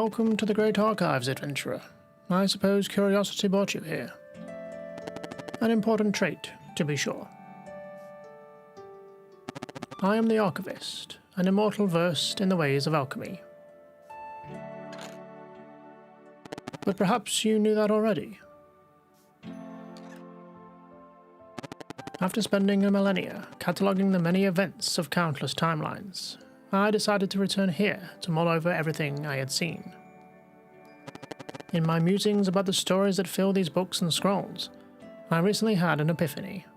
Welcome to the Great Archives, adventurer. I suppose curiosity brought you here. An important trait, to be sure. I am the Archivist, an immortal versed in the ways of alchemy. But perhaps you knew that already. After spending a millennia cataloguing the many events of countless timelines, I decided to return here to mull over everything I had seen. In my musings about the stories that fill these books and scrolls, I recently had an epiphany.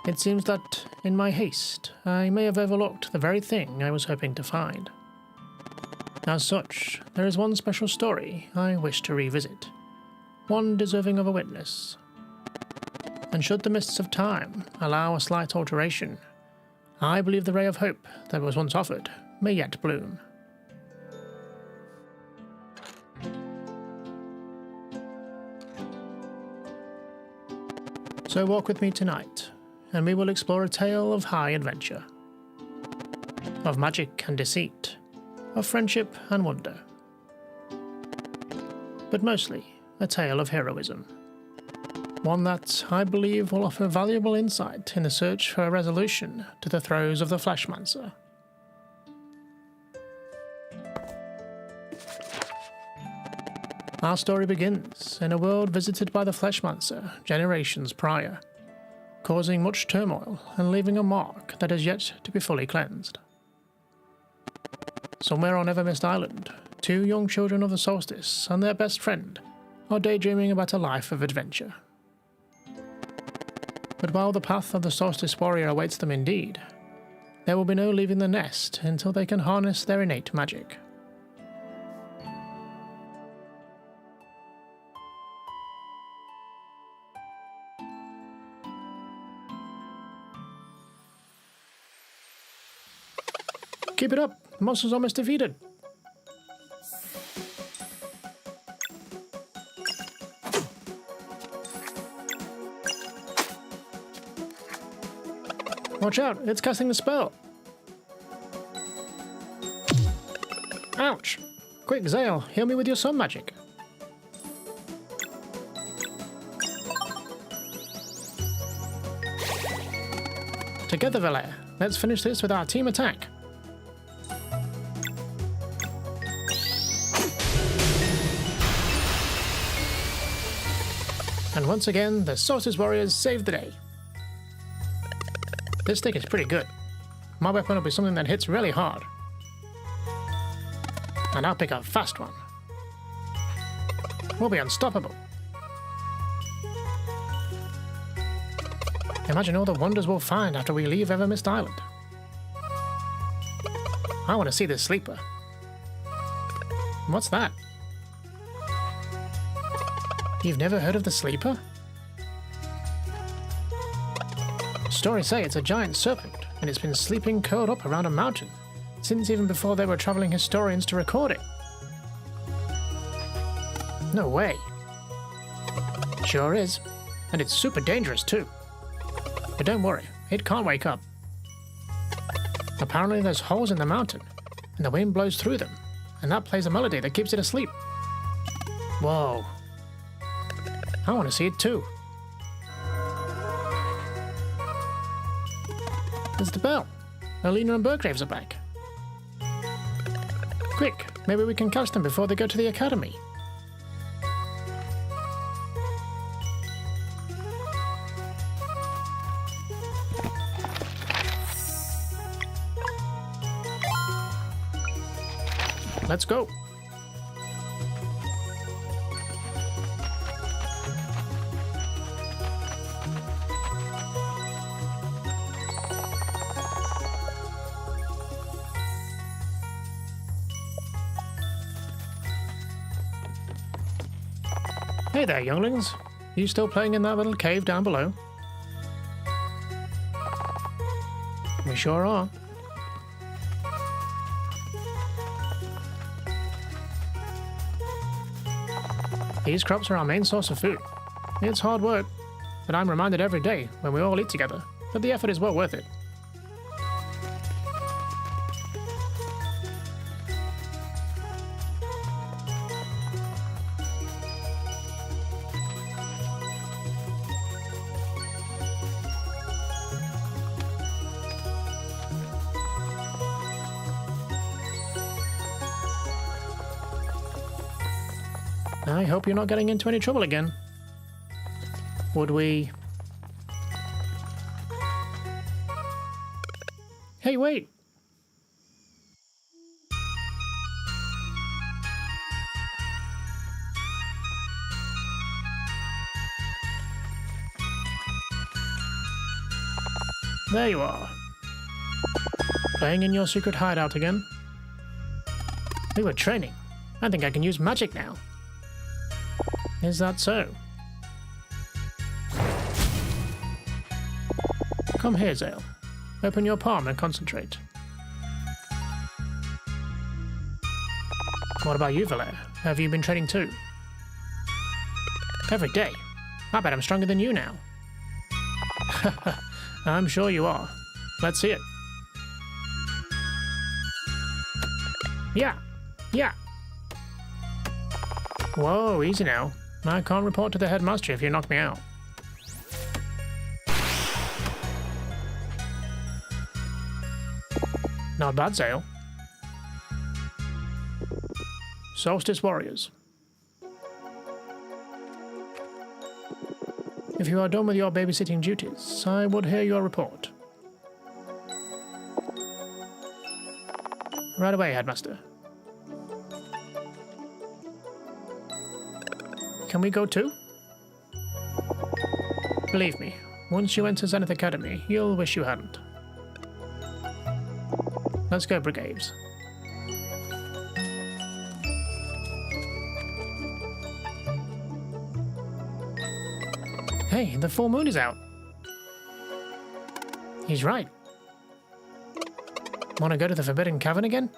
It seems that, in my haste, I may have overlooked the very thing I was hoping to find. As such, there is one special story I wish to revisit, one deserving of a witness. And should the mists of time allow a slight alteration, I believe the ray of hope that was once offered may yet bloom. So walk with me tonight, and we will explore a tale of high adventure, of magic and deceit, of friendship and wonder, but mostly a tale of heroism. One that I believe will offer valuable insight in the search for a resolution to the throes of the Fleshmancer. Our story begins in a world visited by the Fleshmancer generations prior, causing much turmoil and leaving a mark that has yet to be fully cleansed. Somewhere on Evermist Island, two young children of the Solstice and their best friend are daydreaming about a life of adventure. But while the path of the Solstice warrior awaits them indeed, there will be no leaving the nest until they can harness their innate magic. Keep it up! The monster's almost defeated! Watch out, it's casting the spell! Ouch! Quick, Zale, heal me with your sun magic. Together, Valere, let's finish this with our team attack. And once again, the Solstice warriors saved the day. This stick is pretty good. My weapon will be something that hits really hard. And I'll pick a fast one. We'll be unstoppable. Imagine all the wonders we'll find after we leave Evermist Island. I want to see this sleeper. What's that? You've never heard of the sleeper? Stories say it's a giant serpent, and it's been sleeping curled up around a mountain since even before there were traveling historians to record it. No way. Sure is, and it's super dangerous too. But don't worry, it can't wake up. Apparently there's holes in the mountain, and the wind blows through them, and that plays a melody that keeps it asleep. Whoa. I want to see it too. There's the bell. Alina and Burgraves are back. Quick, maybe we can catch them before they go to the academy. Let's go. Hey there, younglings. You still playing in that little cave down below? We sure are. These crops are our main source of food. It's hard work, but I'm reminded every day when we all eat together that the effort is well worth it. I hope you're not getting into any trouble again. Would we... Hey, wait! There you are. Playing in your secret hideout again? We were training. I think I can use magic now. Is that so? Come here, Zale. Open your palm and concentrate. What about you, Valere? Have you been training too? Every day? I bet I'm stronger than you now. I'm sure you are. Let's see it. Yeah. Yeah. Whoa, easy now. I can't report to the headmaster if you knock me out. Not bad, Zale. Solstice warriors. If you are done with your babysitting duties, I would hear your report. Right away, Headmaster. Can we go too? Believe me, once you enter Zenith Academy, you'll wish you hadn't. Let's go, Brigades. Hey, the full moon is out. He's right. Want to go to the Forbidden Cavern again?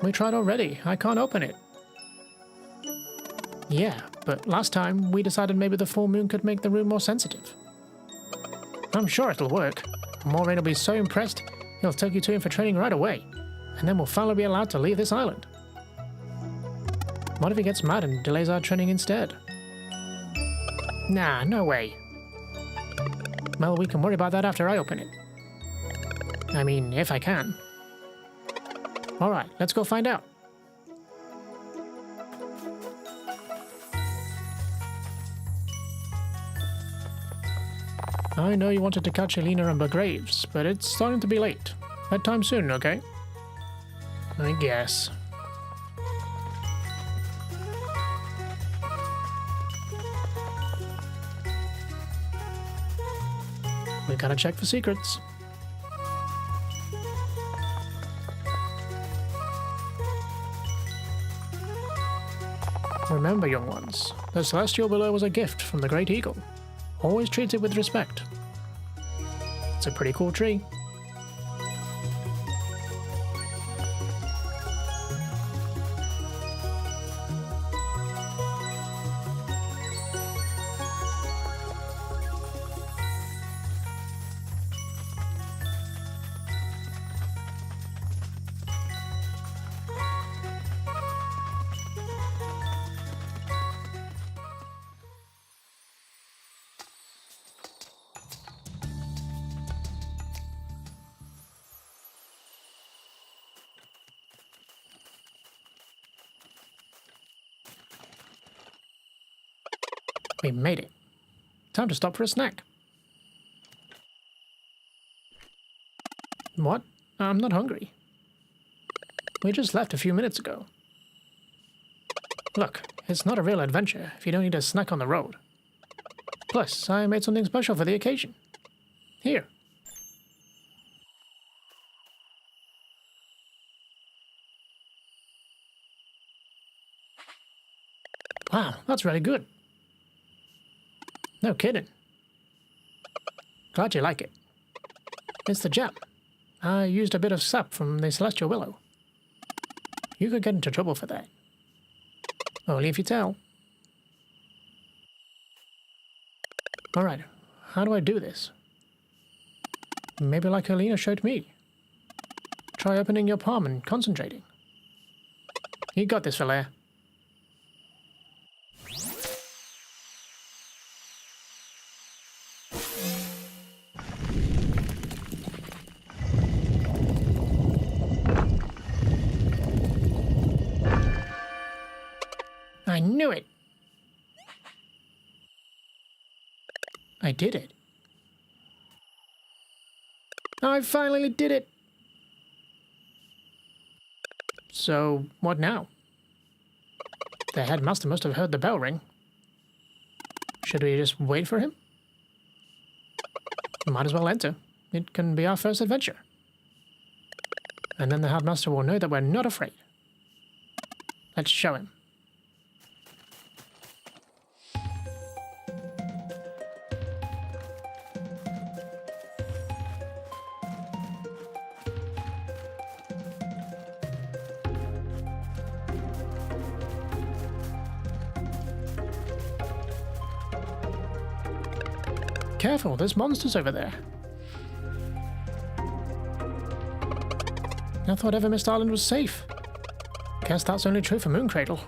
We tried already. I can't open it. Yeah, but last time we decided maybe the full moon could make the room more sensitive. I'm sure it'll work. Moraine will be so impressed, he'll take you to him for training right away, and then we'll finally be allowed to leave this island. What if he gets mad and delays our training instead? Nah, no way. Well, we can worry about that after I open it. I mean, if I can. Alright, let's go find out. I know you wanted to catch Elena and Graves, but it's starting to be late. Bedtime soon, okay? I guess. We gotta check for secrets. Remember, young ones, the celestial willow was a gift from the Great Eagle. Always treat it with respect. It's a pretty cool tree. We made it. Time to stop for a snack. What? I'm not hungry. We just left a few minutes ago. Look, it's not a real adventure if you don't need a snack on the road. Plus, I made something special for the occasion. Here. Wow, that's really good. No kidding. Glad you like it. It's the gem. I used a bit of sap from the celestial willow. You could get into trouble for that. Only if you tell. Alright, how do I do this? Maybe like Helena showed me. Try opening your palm and concentrating. You got this, Valere. knew it! I did it. I finally did it! So, what now? The headmaster must have heard the bell ring. Should we just wait for him? Might as well enter. It can be our first adventure. And then the headmaster will know that we're not afraid. Let's show him. Careful, there's monsters over there. I thought Evermist Island was safe. Guess that's only true for Mooncradle.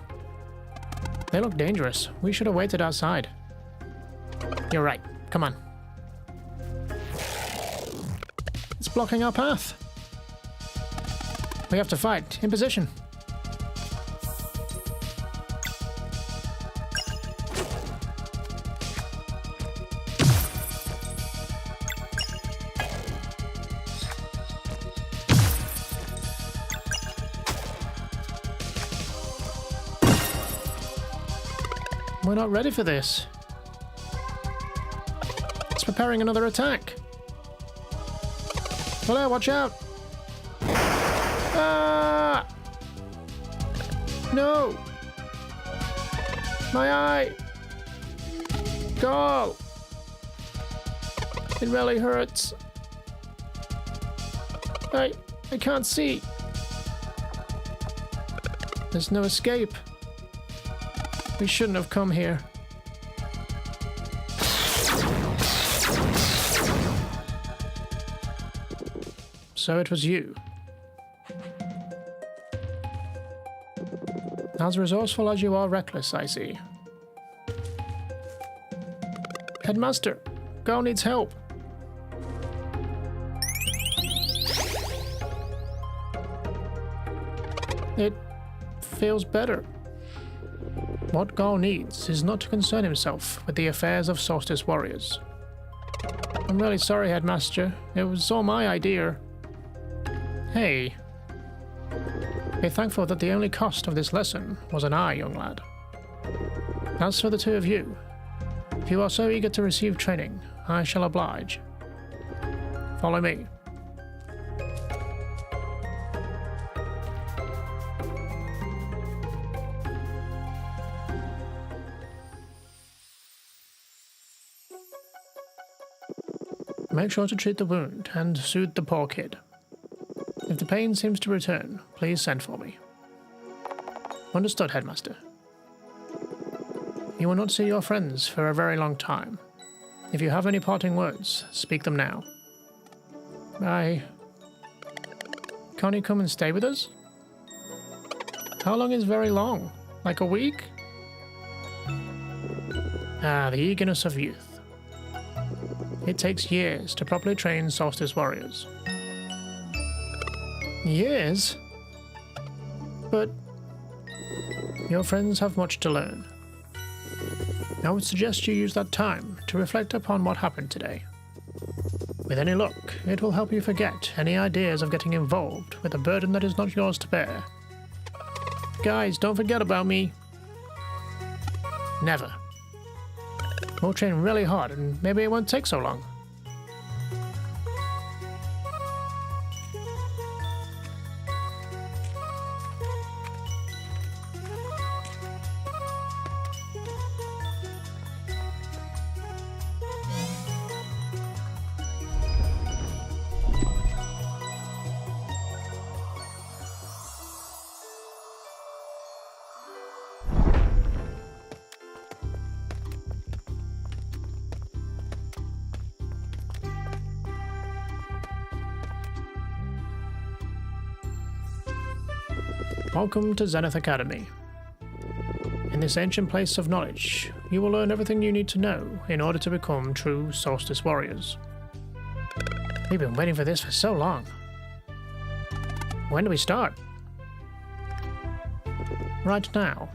They look dangerous. We should have waited outside. You're right. Come on. It's blocking our path. We have to fight. In position. We're not ready for this. It's preparing another attack. Hello, watch out! Ah! No! My eye! Gall! It really hurts. I can't see. There's no escape. We shouldn't have come here. So it was you. As resourceful as you are reckless, I see. Headmaster, Girl needs help. It feels better. What Garl needs is not to concern himself with the affairs of Solstice warriors. I'm really sorry, Headmaster. It was all my idea. Hey. Be thankful that the only cost of this lesson was an eye, young lad. As for the two of you, if you are so eager to receive training, I shall oblige. Follow me. Make sure to treat the wound and soothe the poor kid. If the pain seems to return, please send for me. Understood, Headmaster. You will not see your friends for a very long time. If you have any parting words, speak them now. Can't you come and stay with us? How long is very long? Like a week? Ah, the eagerness of youth. It takes years to properly train Solstice warriors. Years? But your friends have much to learn. I would suggest you use that time to reflect upon what happened today. With any luck, it will help you forget any ideas of getting involved with a burden that is not yours to bear. Guys, don't forget about me. Never. We'll train really hard and maybe it won't take so long. Welcome to Zenith Academy. In this ancient place of knowledge, you will learn everything you need to know in order to become true Solstice warriors. We've been waiting for this for so long. When do we start? Right now.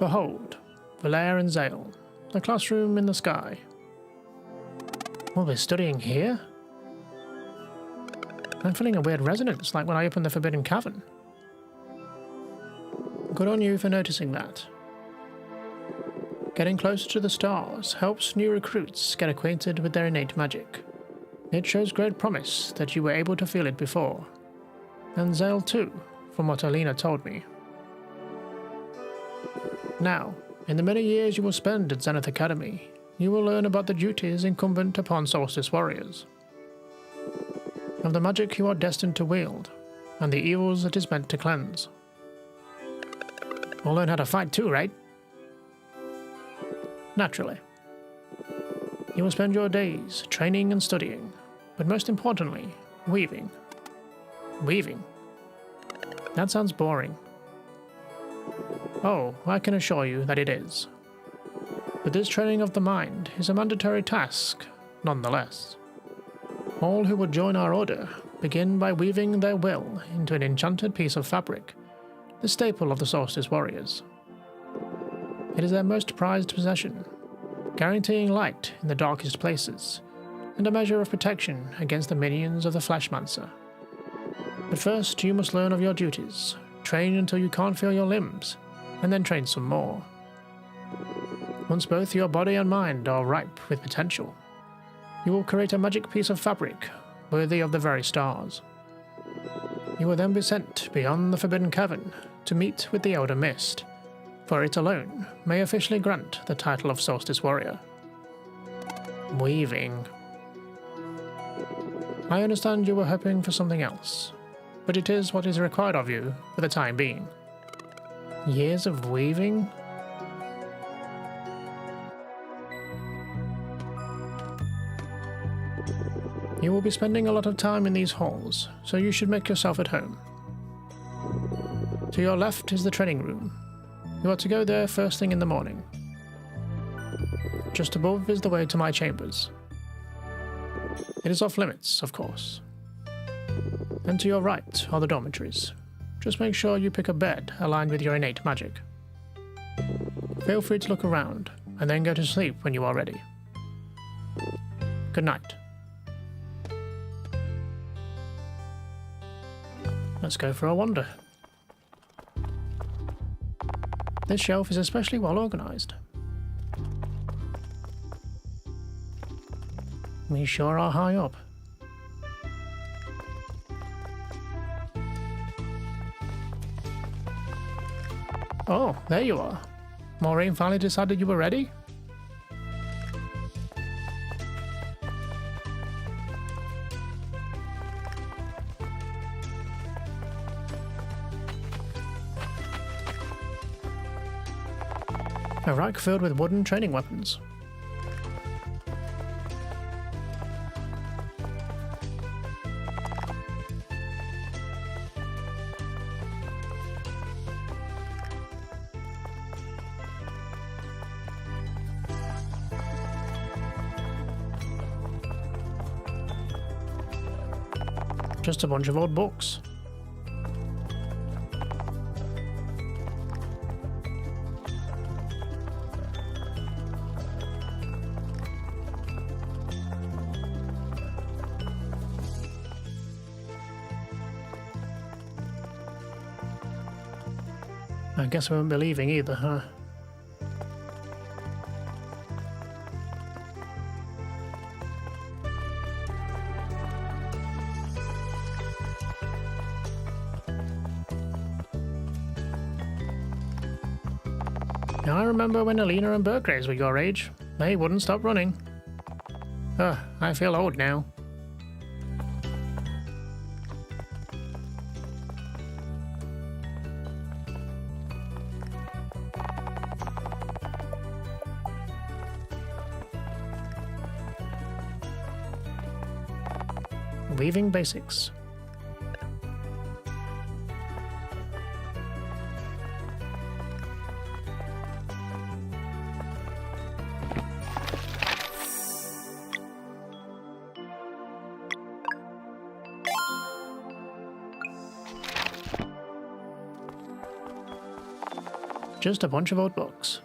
Behold, Valair and Zale, the classroom in the sky. Will we're studying here? I'm feeling a weird resonance, like when I opened the Forbidden Cavern. Good on you for noticing that. Getting closer to the stars helps new recruits get acquainted with their innate magic. It shows great promise that you were able to feel it before. And Zale too, from what Alina told me. Now, in the many years you will spend at Zenith Academy, you will learn about the duties incumbent upon Solstice warriors, of the magic you are destined to wield, and the evils it is meant to cleanse. We'll learn how to fight too, right? Naturally. You will spend your days training and studying, but most importantly, weaving. Weaving? That sounds boring. Oh, I can assure you that it is. But this training of the mind is a mandatory task, nonetheless. All who would join our order begin by weaving their will into an enchanted piece of fabric, the staple of the Solstice warriors. It is their most prized possession, guaranteeing light in the darkest places, and a measure of protection against the minions of the Fleshmancer. But first you must learn of your duties, train until you can't feel your limbs, and then train some more. Once both your body and mind are ripe with potential, you will create a magic piece of fabric worthy of the very stars. You will then be sent beyond the Forbidden Cavern to meet with the Elder Mist, for it alone may officially grant the title of Solstice Warrior. Weaving. I understand you were hoping for something else, but it is what is required of you for the time being. Years of weaving? You will be spending a lot of time in these halls, so you should make yourself at home. To your left is the training room. You are to go there first thing in the morning. Just above is the way to my chambers. It is off limits, of course. And to your right are the dormitories. Just make sure you pick a bed aligned with your innate magic. Feel free to look around, and then go to sleep when you are ready. Good night. Let's go for a wander. This shelf is especially well organised. We sure are high up. Oh, there you are. Maureen finally decided you were ready? A rack filled with wooden training weapons. Just a bunch of old books. I guess we won't be leaving either, huh? I remember when Alina and Burgraves were your age. They wouldn't stop running. I feel old now. Weaving basics. Just a bunch of old books.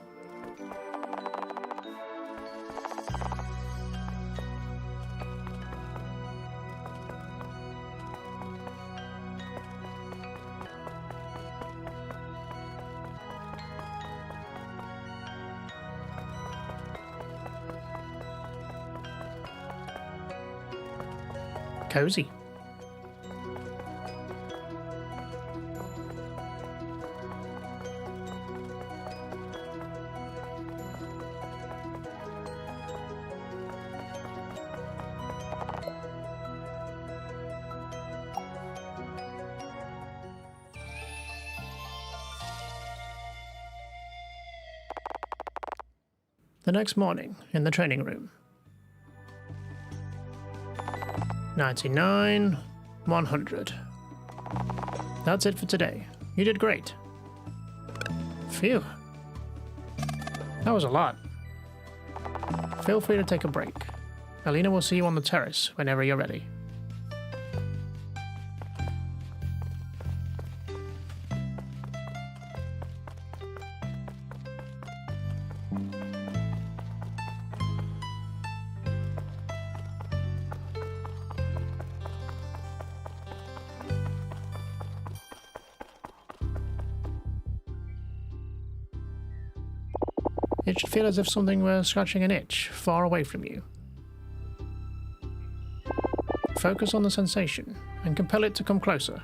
Cozy. The next morning, in the training room. 99, 100. That's it for today. You did great. Phew. That was a lot. Feel free to take a break. Alina will see you on the terrace whenever you're ready. It should feel as if something were scratching an itch far away from you. Focus on the sensation and compel it to come closer.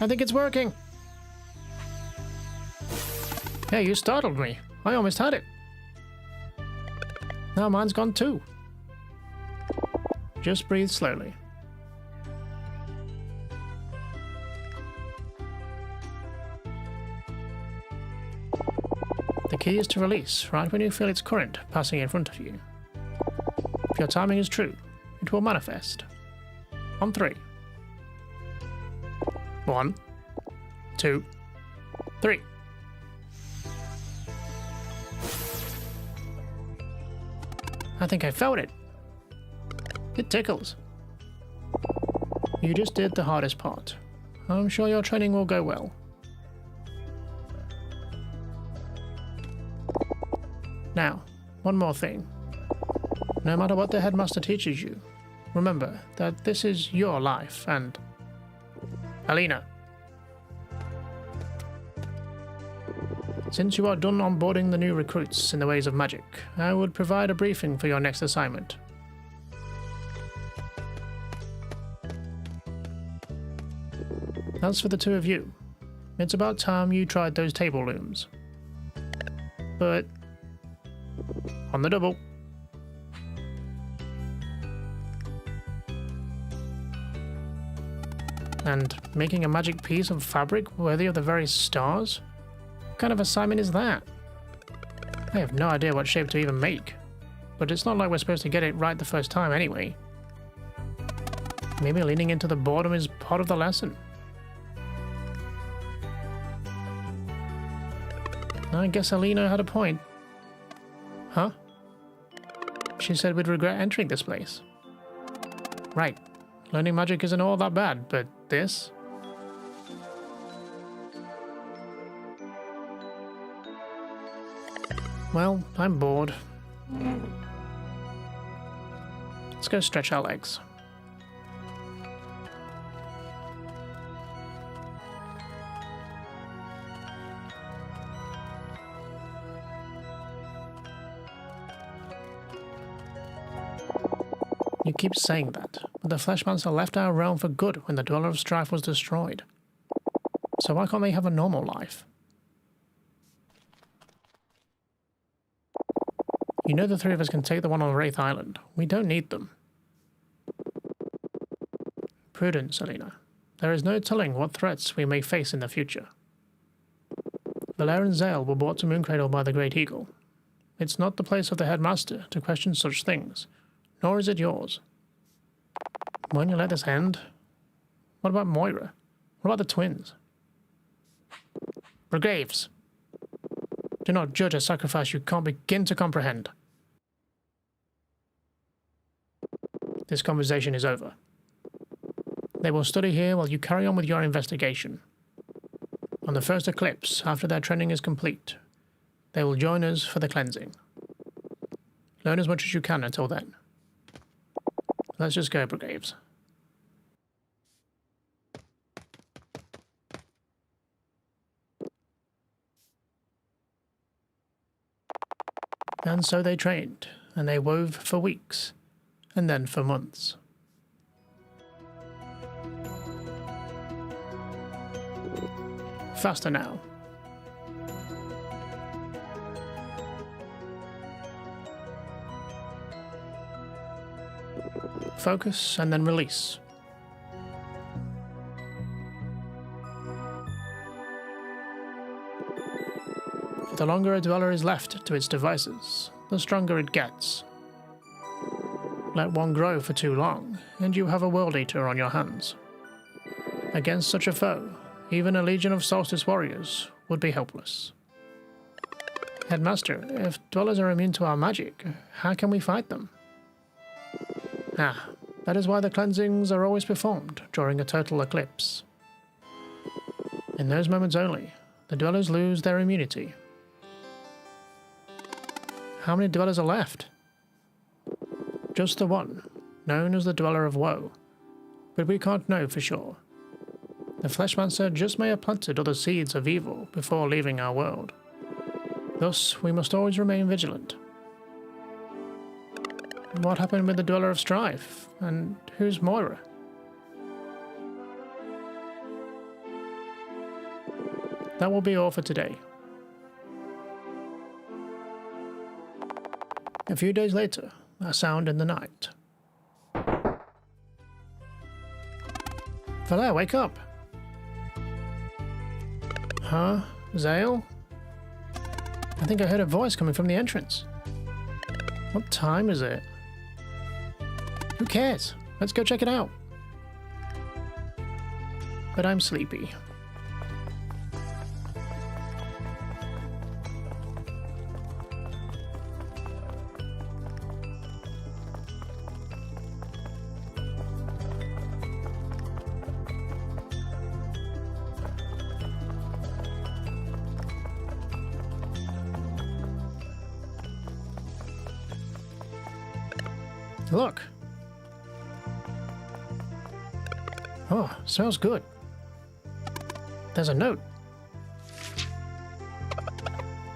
I think it's working! Hey, you startled me. I almost had it. Now mine's gone too. Just breathe slowly. The key is to release right when you feel its current passing in front of you. If your timing is true, it will manifest. On 3. 1, 2, 3. I think I felt it. It tickles. You just did the hardest part. I'm sure your training will go well. Now, one more thing. No matter what the headmaster teaches you, remember that this is your life and... Alina. Since you are done onboarding the new recruits in the ways of magic, I would provide a briefing for your next assignment. As for the two of you, it's about time you tried those table looms. But... on the double. And making a magic piece of fabric worthy of the very stars? What kind of assignment is that? I have no idea what shape to even make. But it's not like we're supposed to get it right the first time anyway. Maybe leaning into the boredom is part of the lesson. I guess Alina had a point. Huh? She said we'd regret entering this place. Right. Learning magic isn't all that bad, but this? Well, I'm bored. Let's go stretch our legs. You keep saying that, but the Fleshmancer left our realm for good when the Dweller of Strife was destroyed. So why can't they have a normal life? You know the three of us can take the one on Wraith Island. We don't need them. Prudence, Alina. There is no telling what threats we may face in the future. Valere and Zale were brought to Mooncradle by the Great Eagle. It's not the place of the headmaster to question such things, nor is it yours. Won't you let this end? What about Moira? What about the twins? Brigaves! Do not judge a sacrifice you can't begin to comprehend. This conversation is over. They will study here while you carry on with your investigation. On the first eclipse, after their training is complete, they will join us for the cleansing. Learn as much as you can until then. Let's just go, Graves. And so they trained, and they wove for weeks, and then for months. Faster now. Focus and then release. The longer a dweller is left to its devices, the stronger it gets. Let one grow for too long, and you have a World Eater on your hands. Against such a foe, even a legion of Solstice warriors would be helpless. Headmaster, if dwellers are immune to our magic, how can we fight them? That is why the cleansings are always performed during a total eclipse. In those moments only, the dwellers lose their immunity. How many dwellers are left? Just the one, known as the Dweller of Woe, but we can't know for sure. The Fleshmancer just may have planted other seeds of evil before leaving our world. Thus, we must always remain vigilant. What happened with the Dweller of Strife? And who's Moira? That will be all for today. A few days later, a sound in the night. Valère, wake up! Huh? Zale? I think I heard a voice coming from the entrance. What time is it? Who cares? Let's go check it out. But I'm sleepy. Look. Oh, smells good. There's a note.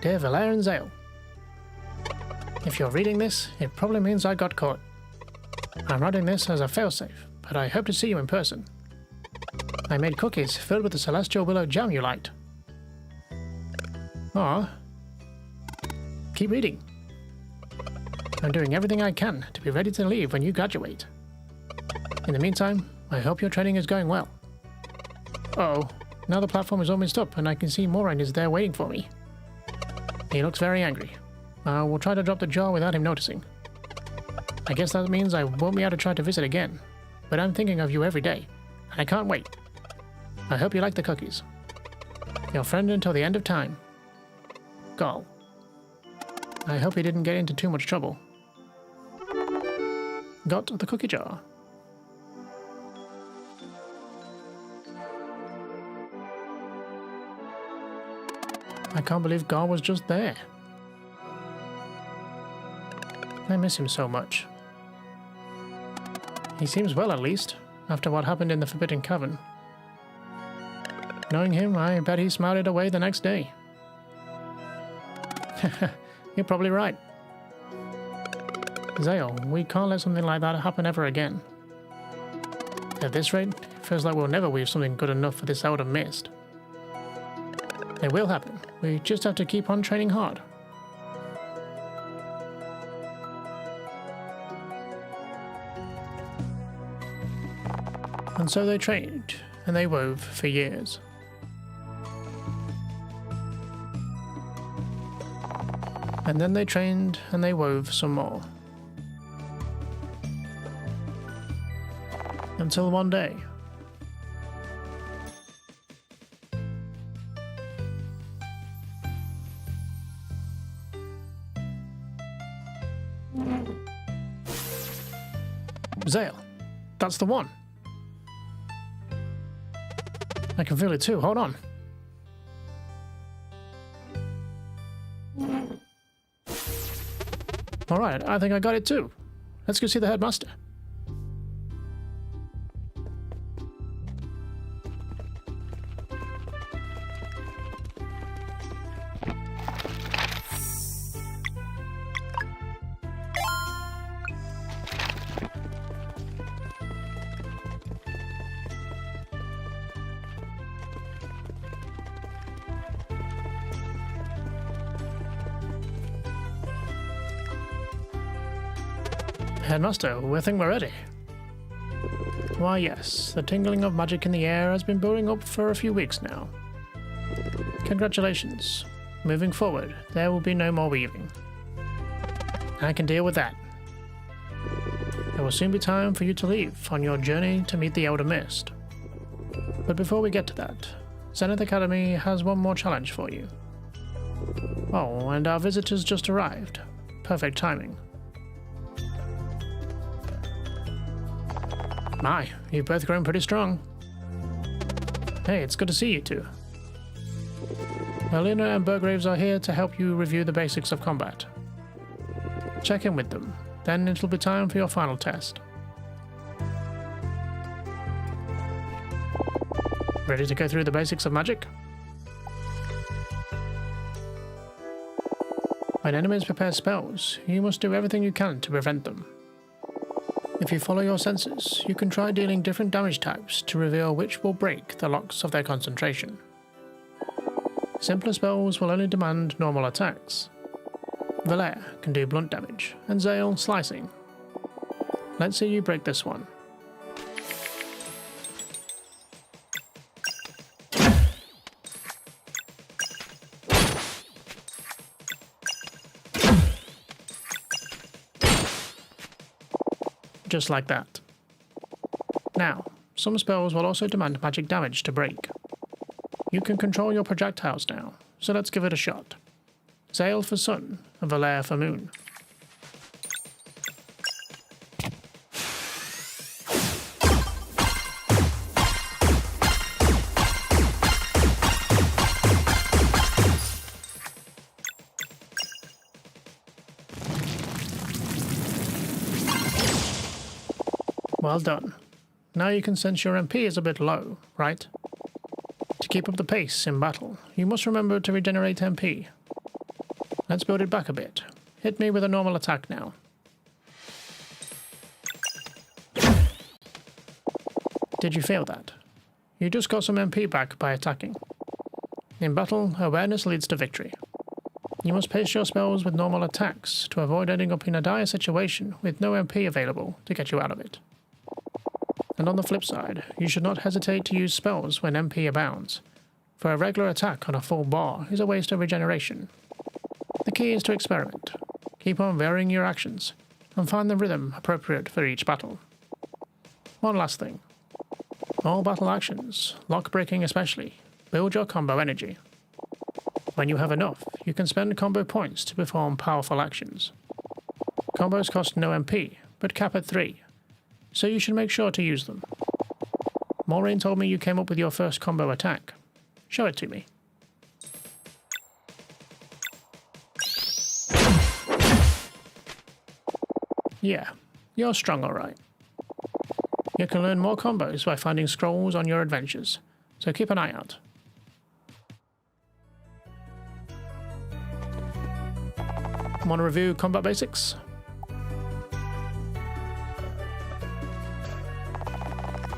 Dear Valère and Zale, if you're reading this, it probably means I got caught. I'm writing this as a failsafe, but I hope to see you in person. I made cookies filled with the celestial willow jam you liked. Aw. Keep reading. I'm doing everything I can to be ready to leave when you graduate. In the meantime, I hope your training is going well. Uh-oh, now the platform is all messed up and I can see Morin is there waiting for me. He looks very angry. I will try to drop the jar without him noticing. I guess that means I won't be able to try to visit again, but I'm thinking of you every day, and I can't wait. I hope you like the cookies. Your friend until the end of time. Gall. I hope he didn't get into too much trouble. Got the cookie jar. I can't believe Gar was just there. I miss him so much. He seems well, at least, after what happened in the Forbidden Cavern. Knowing him, I bet he smiled it away the next day. You're probably right. Zale, we can't let something like that happen ever again. At this rate, it feels like we'll never weave something good enough for this Elder Mist. It will happen. We just have to keep on training hard. And so they trained, and they wove for years. And then they trained, and they wove some more. Until one day. Zale, that's the one. I can feel it too, hold on. Alright, I think I got it too. Let's go see the headmaster. Headmaster, we think we're ready. Why yes, the tingling of magic in the air has been building up for a few weeks now. Congratulations. Moving forward, there will be no more weaving. I can deal with that. It will soon be time for you to leave on your journey to meet the Elder Mist. But before we get to that, Zenith Academy has one more challenge for you. Oh, and our visitors just arrived. Perfect timing. My, you've both grown pretty strong. Hey, it's good to see you two. Elena and Burgraves are here to help you review the basics of combat. Check in with them, then it'll be time for your final test. Ready to go through the basics of magic? When enemies prepare spells, you must do everything you can to prevent them. If you follow your senses, you can try dealing different damage types to reveal which will break the locks of their concentration. Simpler spells will only demand normal attacks. Valere can do blunt damage, and Zale slicing. Let's see you break this one. Just like that. Now, some spells will also demand magic damage to break. You can control your projectiles now, so let's give it a shot. Zale for sun, and Valere for moon. Well done. Now you can sense your MP is a bit low, right? To keep up the pace in battle, you must remember to regenerate MP. Let's build it back a bit. Hit me with a normal attack now. Did you feel that? You just got some MP back by attacking. In battle, awareness leads to victory. You must pace your spells with normal attacks to avoid ending up in a dire situation with no MP available to get you out of it. And on the flip side, you should not hesitate to use spells when MP abounds, for a regular attack on a full bar is a waste of regeneration. The key is to experiment, keep on varying your actions, and find the rhythm appropriate for each battle. One last thing. All battle actions, lock breaking especially, build your combo energy. When you have enough, you can spend combo points to perform powerful actions. Combos cost no MP, but cap at 3. So you should make sure to use them. Maureen told me you came up with your first combo attack. Show it to me. Yeah, you're strong alright. You can learn more combos by finding scrolls on your adventures, so keep an eye out. Want to review combat basics?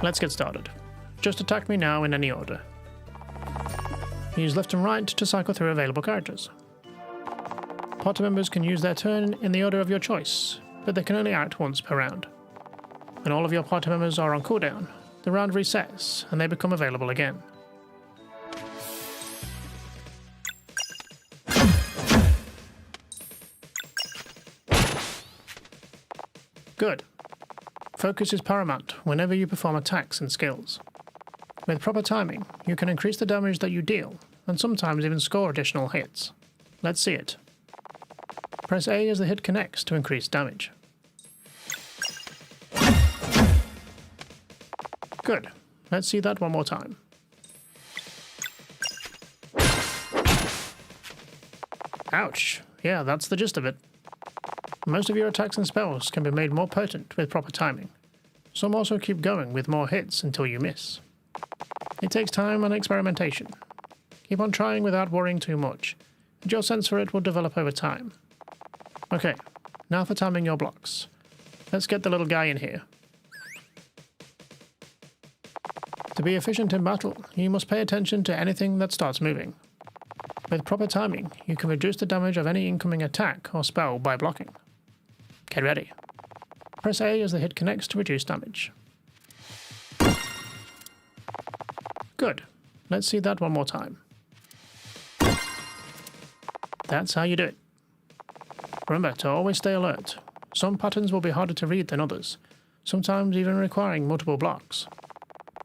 Let's get started. Just attack me now in any order. Use left and right to cycle through available characters. Party members can use their turn in the order of your choice, but they can only act once per round. When all of your party members are on cooldown, the round resets and they become available again. Good. Focus is paramount whenever you perform attacks and skills. With proper timing, you can increase the damage that you deal, and sometimes even score additional hits. Let's see it. Press A as the hit connects to increase damage. Good. Let's see that one more time. Ouch. Yeah, that's the gist of it. Most of your attacks and spells can be made more potent with proper timing. Some also keep going with more hits until you miss. It takes time and experimentation. Keep on trying without worrying too much, and your sense for it will develop over time. Okay, now for timing your blocks. Let's get the little guy in here. To be efficient in battle, you must pay attention to anything that starts moving. With proper timing, you can reduce the damage of any incoming attack or spell by blocking. Get ready. Press A as the hit connects to reduce damage. Good. Let's see that one more time. That's how you do it. Remember to always stay alert. Some patterns will be harder to read than others, sometimes even requiring multiple blocks.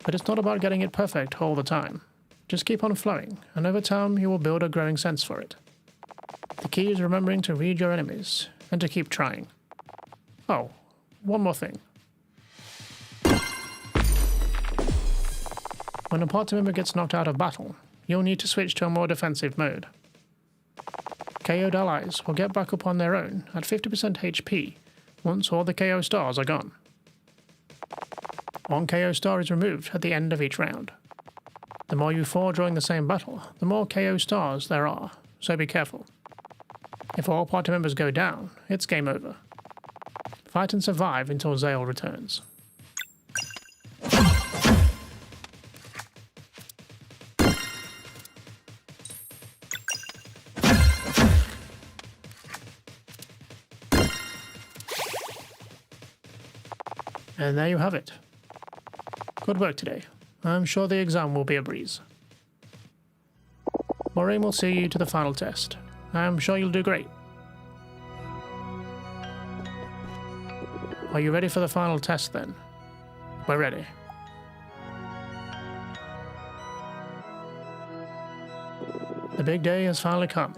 But it's not about getting it perfect all the time. Just keep on flowing, and over time you will build a growing sense for it. The key is remembering to read your enemies, and to keep trying. Oh, one more thing. When a party member gets knocked out of battle, you'll need to switch to a more defensive mode. KO'd allies will get back up on their own at 50% HP once all the KO stars are gone. One KO star is removed at the end of each round. The more you fall during the same battle, the more KO stars there are, so be careful. If all party members go down, it's game over. Fight and survive until Zale returns. And there you have it. Good work today. I'm sure the exam will be a breeze. Maureen will see you to the final test. I'm sure you'll do great. Are you ready for the final test then? We're ready. The big day has finally come.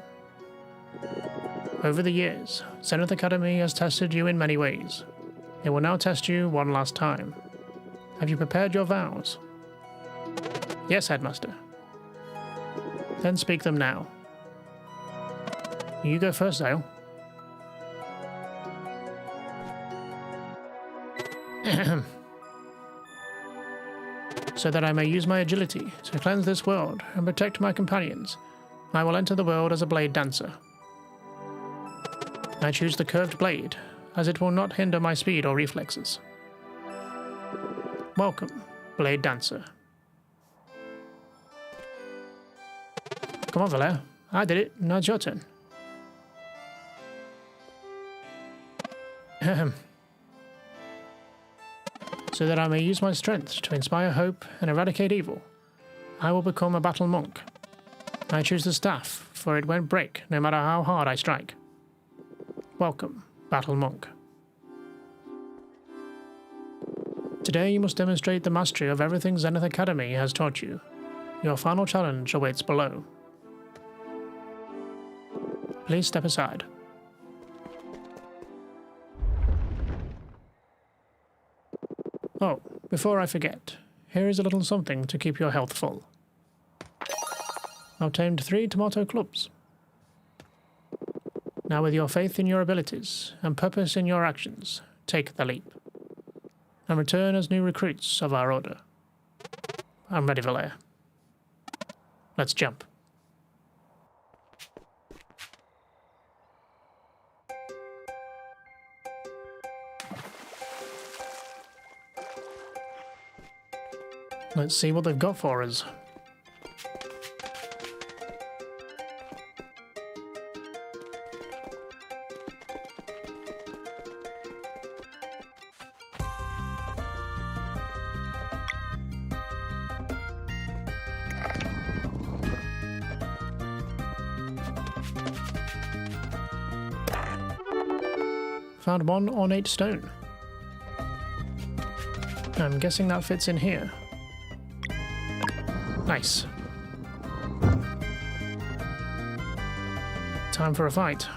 Over the years, Zenith Academy has tested you in many ways. It will now test you one last time. Have you prepared your vows? Yes, Headmaster. Then speak them now. You go first, Zale. So that I may use my agility to cleanse this world and protect my companions, I will enter the world as a blade dancer. I choose the curved blade, as it will not hinder my speed or reflexes. Welcome, Blade Dancer. Come on, Valère. I did it. Now it's your turn. So that I may use my strength to inspire hope and eradicate evil, I will become a battle monk. I choose the staff, for it won't break no matter how hard I strike. Welcome, Battle Monk. Today you must demonstrate the mastery of everything Zenith Academy has taught you. Your final challenge awaits below. Please step aside. Oh, before I forget, here is a little something to keep your health full. I've tamed 3 tomato clubs. Now with your faith in your abilities and purpose in your actions, take the leap. And return as new recruits of our order. I'm ready, Valère. Let's jump. Let's see what they've got for us. Found 1 ornate stone. I'm guessing that fits in here. Nice. Time for a fight.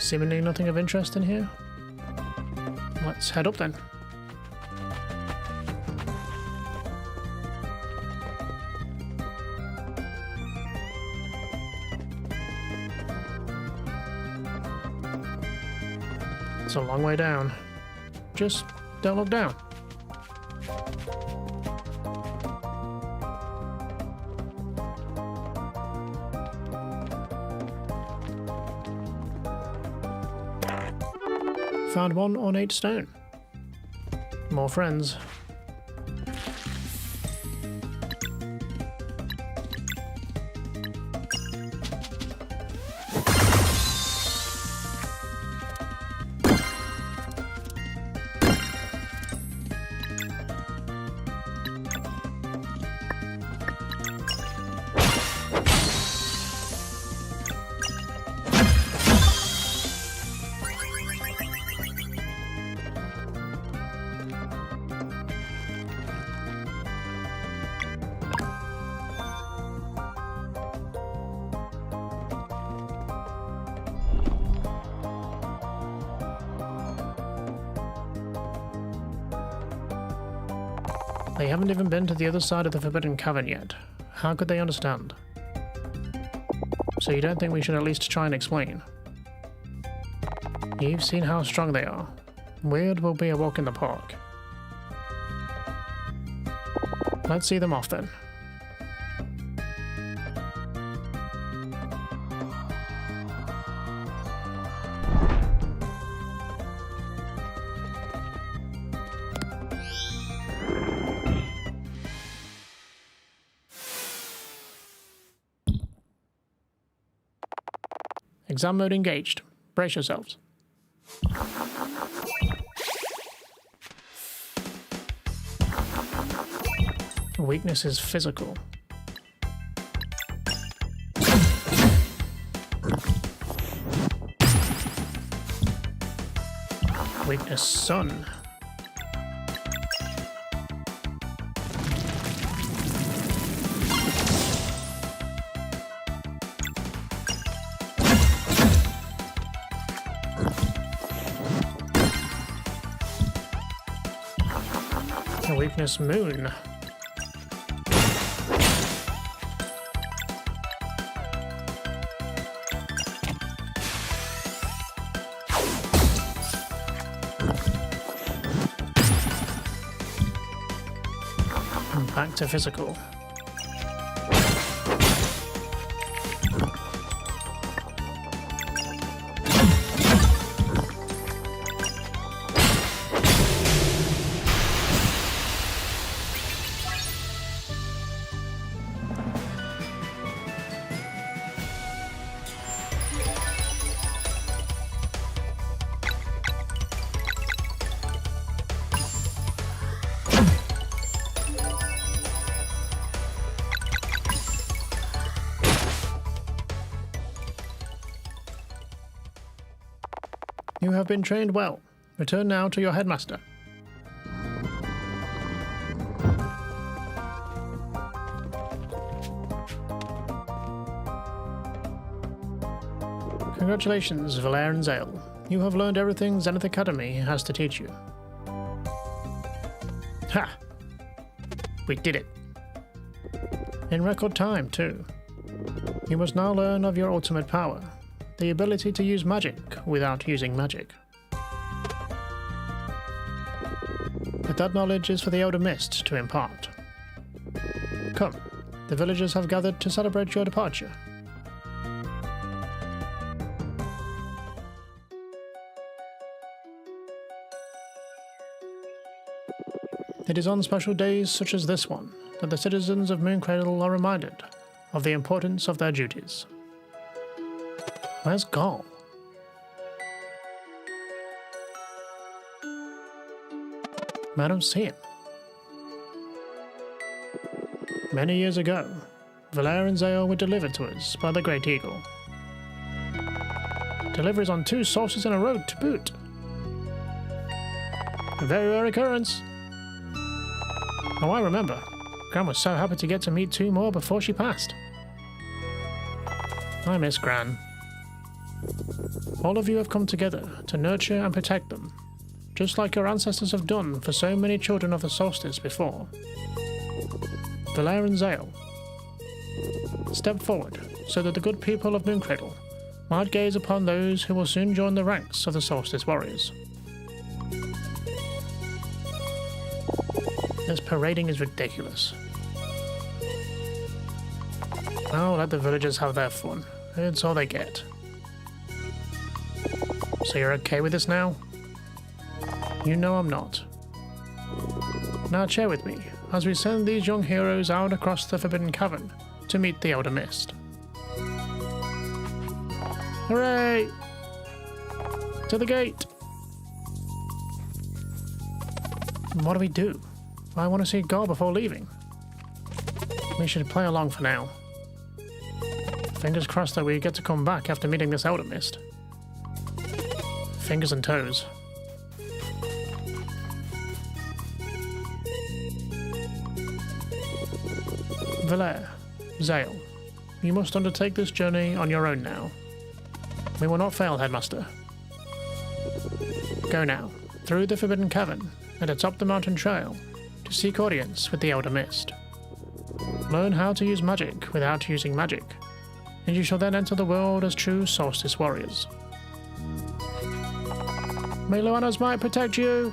Seemingly nothing of interest in here. Let's head up then. It's a long way down. Just don't look down. Found one ornate stone. More friends. They haven't even been to the other side of the Forbidden Cavern yet. How could they understand? So you don't think we should at least try and explain? You've seen how strong they are. Weird will be a walk in the park. Let's see them off then. Exam mode engaged. Brace yourselves. Weakness is physical. Weakness sun. Weakness moon. And back to physical. You have been trained well. Return now to your headmaster. Congratulations, Valere and Zale. You have learned everything Zenith Academy has to teach you. Ha! We did it. In record time, too. You must now learn of your ultimate power. The ability to use magic without using magic. But that knowledge is for the Elder Mist to impart. Come, the villagers have gathered to celebrate your departure. It is on special days such as this one that the citizens of Mooncradle are reminded of the importance of their duties. Where's Gall? I don't see him. Many years ago, Valere and Zale were delivered to us by the Great Eagle. Deliveries on 2 Solstices in a row to boot. A very rare occurrence. Oh, I remember. Gran was so happy to get to meet 2 more before she passed. I miss Gran. All of you have come together to nurture and protect them, just like your ancestors have done for so many children of the Solstice before. Valere and Zale, step forward so that the good people of Mooncradle might gaze upon those who will soon join the ranks of the Solstice warriors. This parading is ridiculous. Now let the villagers have their fun. It's all they get. So you're okay with this now? You know I'm not. Now cheer with me as we send these young heroes out across the Forbidden Cavern to meet the Elder Mist. Hooray! To the gate! What do we do? I want to see Gar before leaving. We should play along for now. Fingers crossed that we get to come back after meeting this Elder Mist. Fingers and toes. Valere, Zale, you must undertake this journey on your own now. We will not fail, Headmaster. Go now, through the Forbidden Cavern and atop the mountain trail to seek audience with the Elder Mist. Learn how to use magic without using magic, and you shall then enter the world as true Solstice warriors. May Luana's might protect you!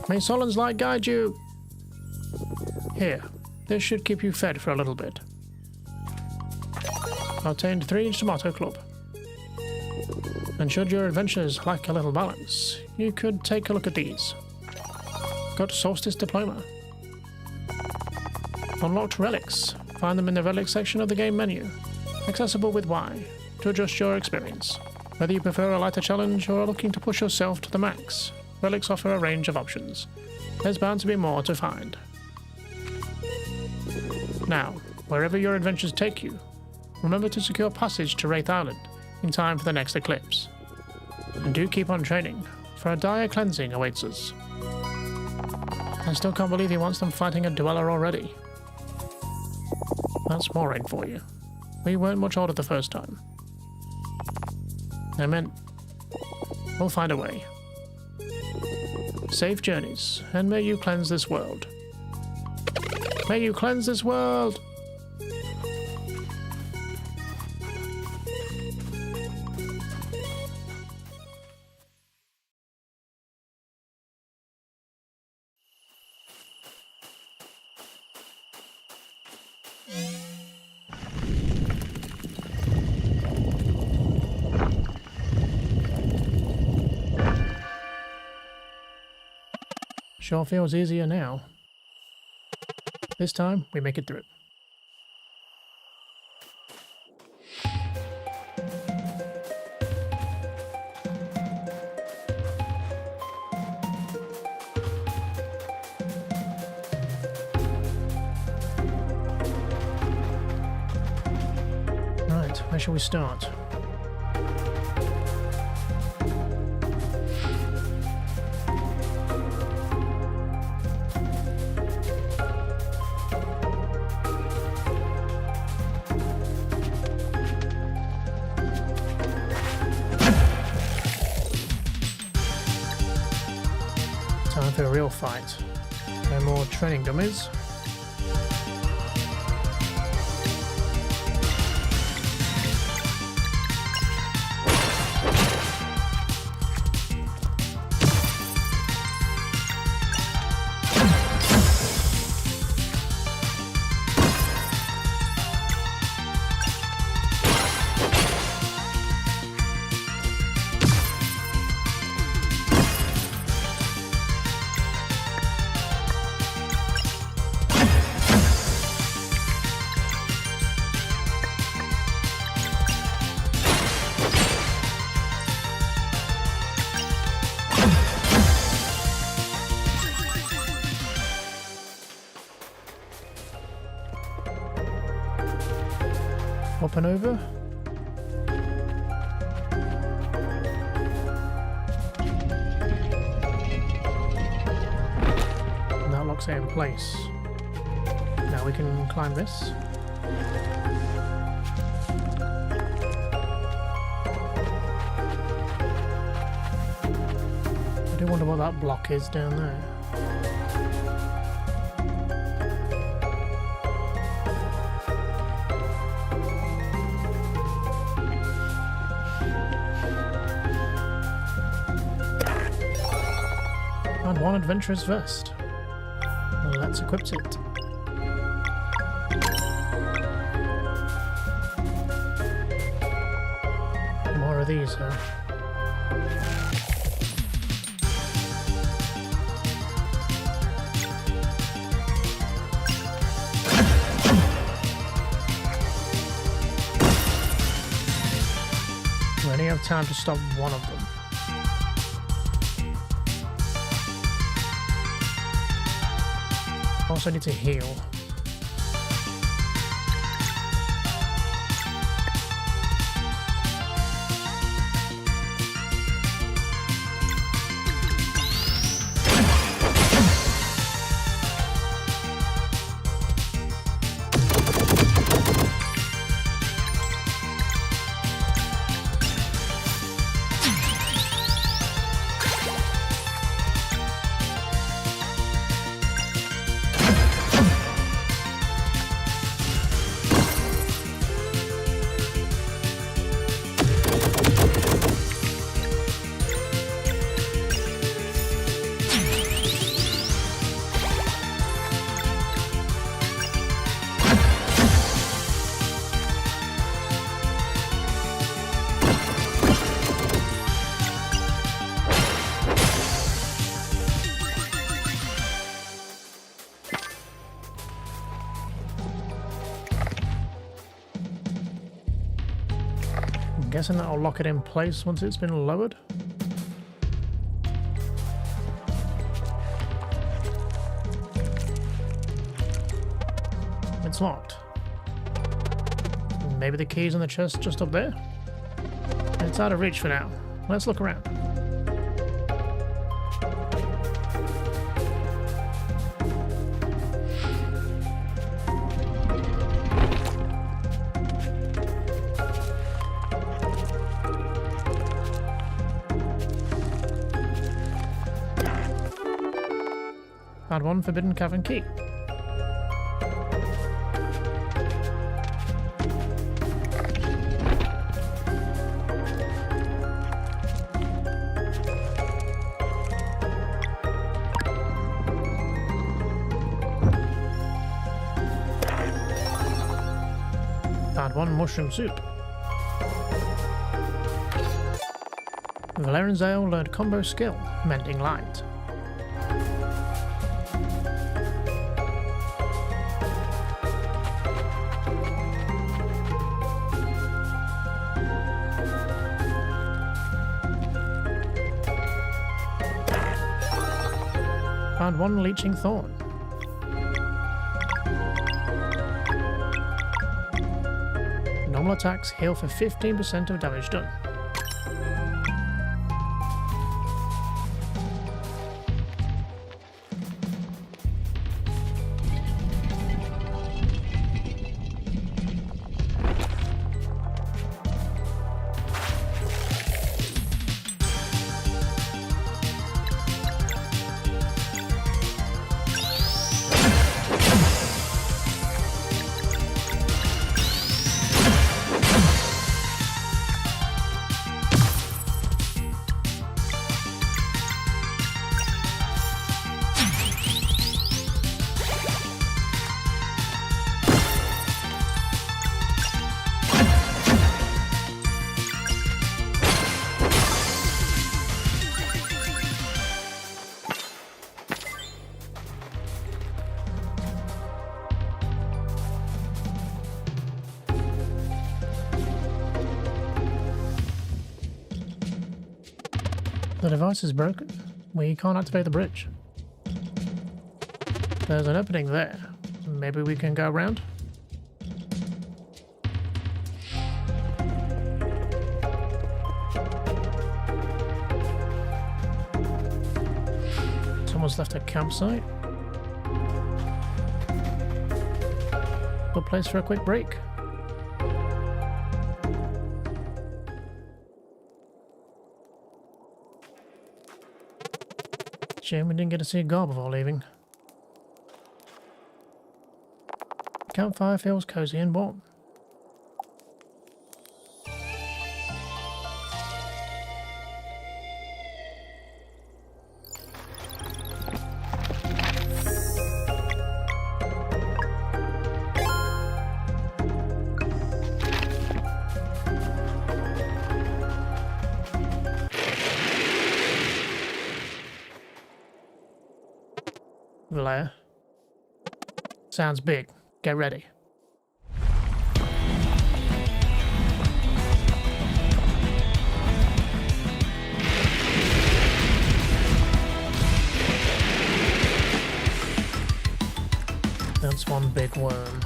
May Solan's light guide you! Here, this should keep you fed for a little bit. Obtained 3-inch tomato club. And should your adventures lack a little balance, you could take a look at these. Got Solstice Diploma. Unlocked relics. Find them in the relic section of the game menu. Accessible with Y, to adjust your experience. Whether you prefer a lighter challenge or are looking to push yourself to the max, relics offer a range of options. There's bound to be more to find. Now, wherever your adventures take you, remember to secure passage to Wraith Island in time for the next eclipse. And do keep on training, for a dire cleansing awaits us. I still can't believe he wants them fighting a dweller already. That's Moraine for you. We weren't much older the first time. I meant, we'll find a way. Safe journeys, and may you cleanse this world. May you cleanse this world! Sure feels easier now. This time, we make it through. Right, where shall we start? Time for a real fight. No more training dummies. Up and over. And that locks it in place. Now we can climb this. do wonder what that block is down there. And one adventurous vest. Let's equip it. More of these, huh? We only have time to stop one of them. Also need to heal. I'm guessing that'll lock it in place once it's been lowered. It's locked. Maybe the key's in the chest just up there? It's out of reach for now. Let's look around. Found one forbidden cavern key. Found one mushroom soup. Valerian's Ale learned combo skill, Mending Light. Found one Leeching Thorn. Normal attacks heal for 15% of damage done. The device is broken. We can't activate the bridge. There's an opening there. Maybe we can go around? Someone's left a campsite. Good place for a quick break. Shame we didn't get to see Gar before leaving. Campfire feels cozy and warm. Lair. Sounds big. Get ready. That's one big worm.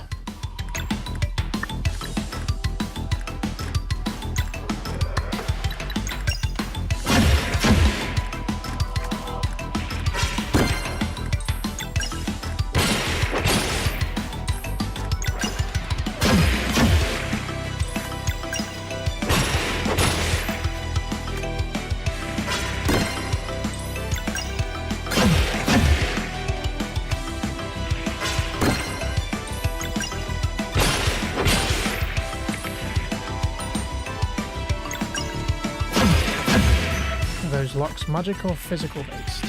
Those locks magic or physical based?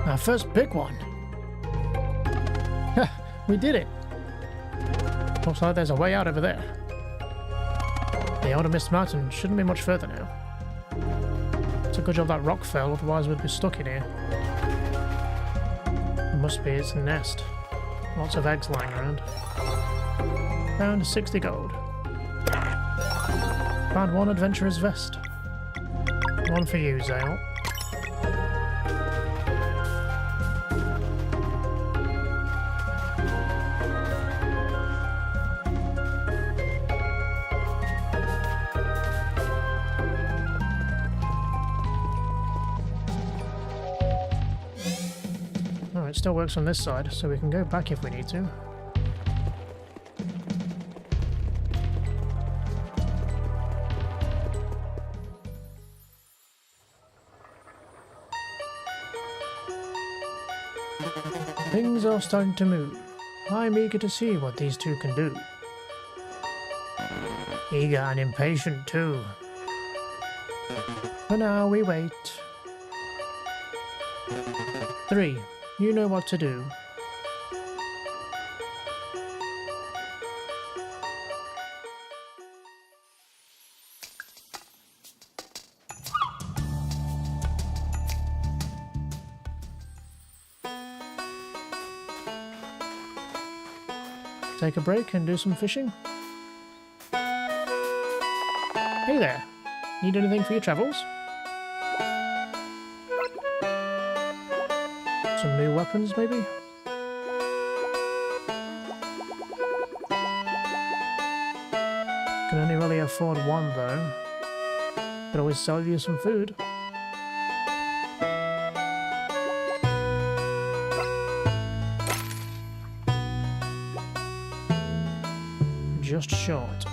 Our first big one. We did it. Looks like there's a way out over there. The Outer Mist Mountain shouldn't be much further now. It's a good job that rock fell, otherwise we'd be stuck in here. It must be its nest. Lots of eggs lying around. Found 60 gold. Found one adventurer's vest. One for you, Zale. It still works on this side, so we can go back if we need to. Things are starting to move. I'm eager to see what these two can do. Eager and impatient too. For now, we wait. 3. You know what to do. take a break and do some fishing? Hey there. Need anything for your travels? Some new weapons, maybe? Can only really afford one, though. Could always sell you some food. Just short.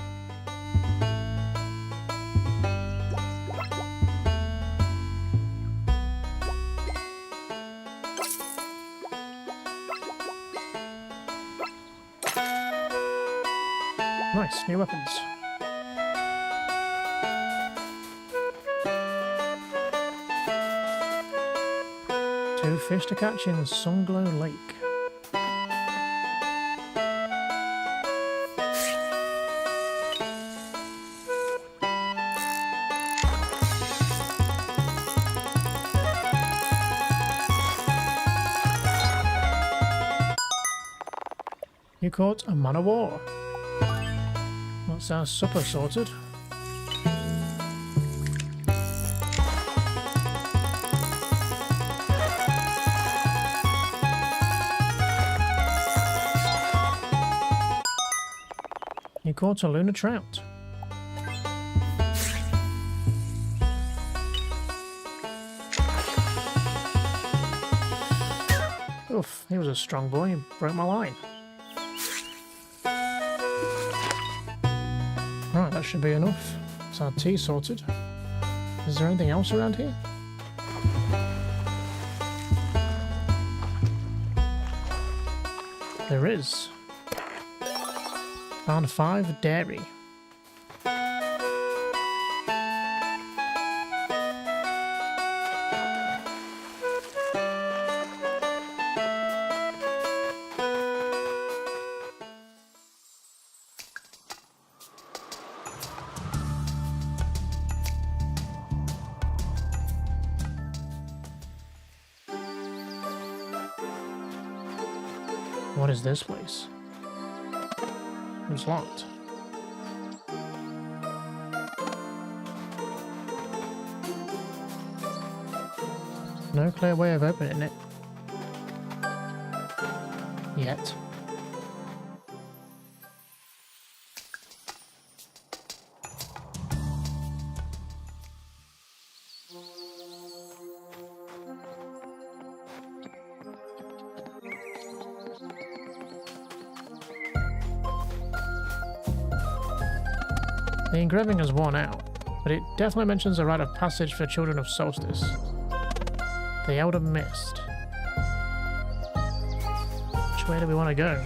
Nice, new weapons. Two fish to catch in Sunglow Lake. You caught a man of war. That's our supper sorted. You caught a lunar trout. Oof, he was a strong boy and broke my line. Right, that should be enough. It's our tea sorted. Is there anything else around here? There is. Found 5 dairy. What is this place? It's locked. No clear way of opening it. Yet. The engraving is worn out, but it definitely mentions a rite of passage for children of Solstice. The Elder Mist. Which way do we want to go?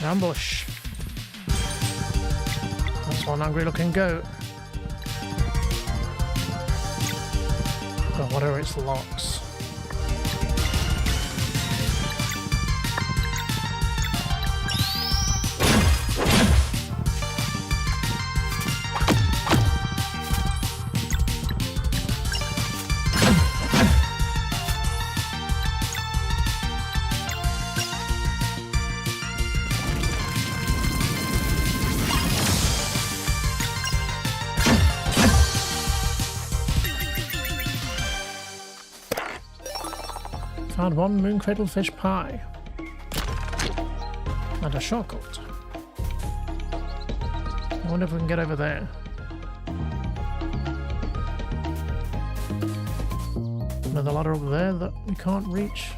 Ambush. One hungry looking goat. But what are its locks? Found 1 moon cradlefish pie. And a shortcut. I wonder if we can get over there. Another ladder up there that we can't reach.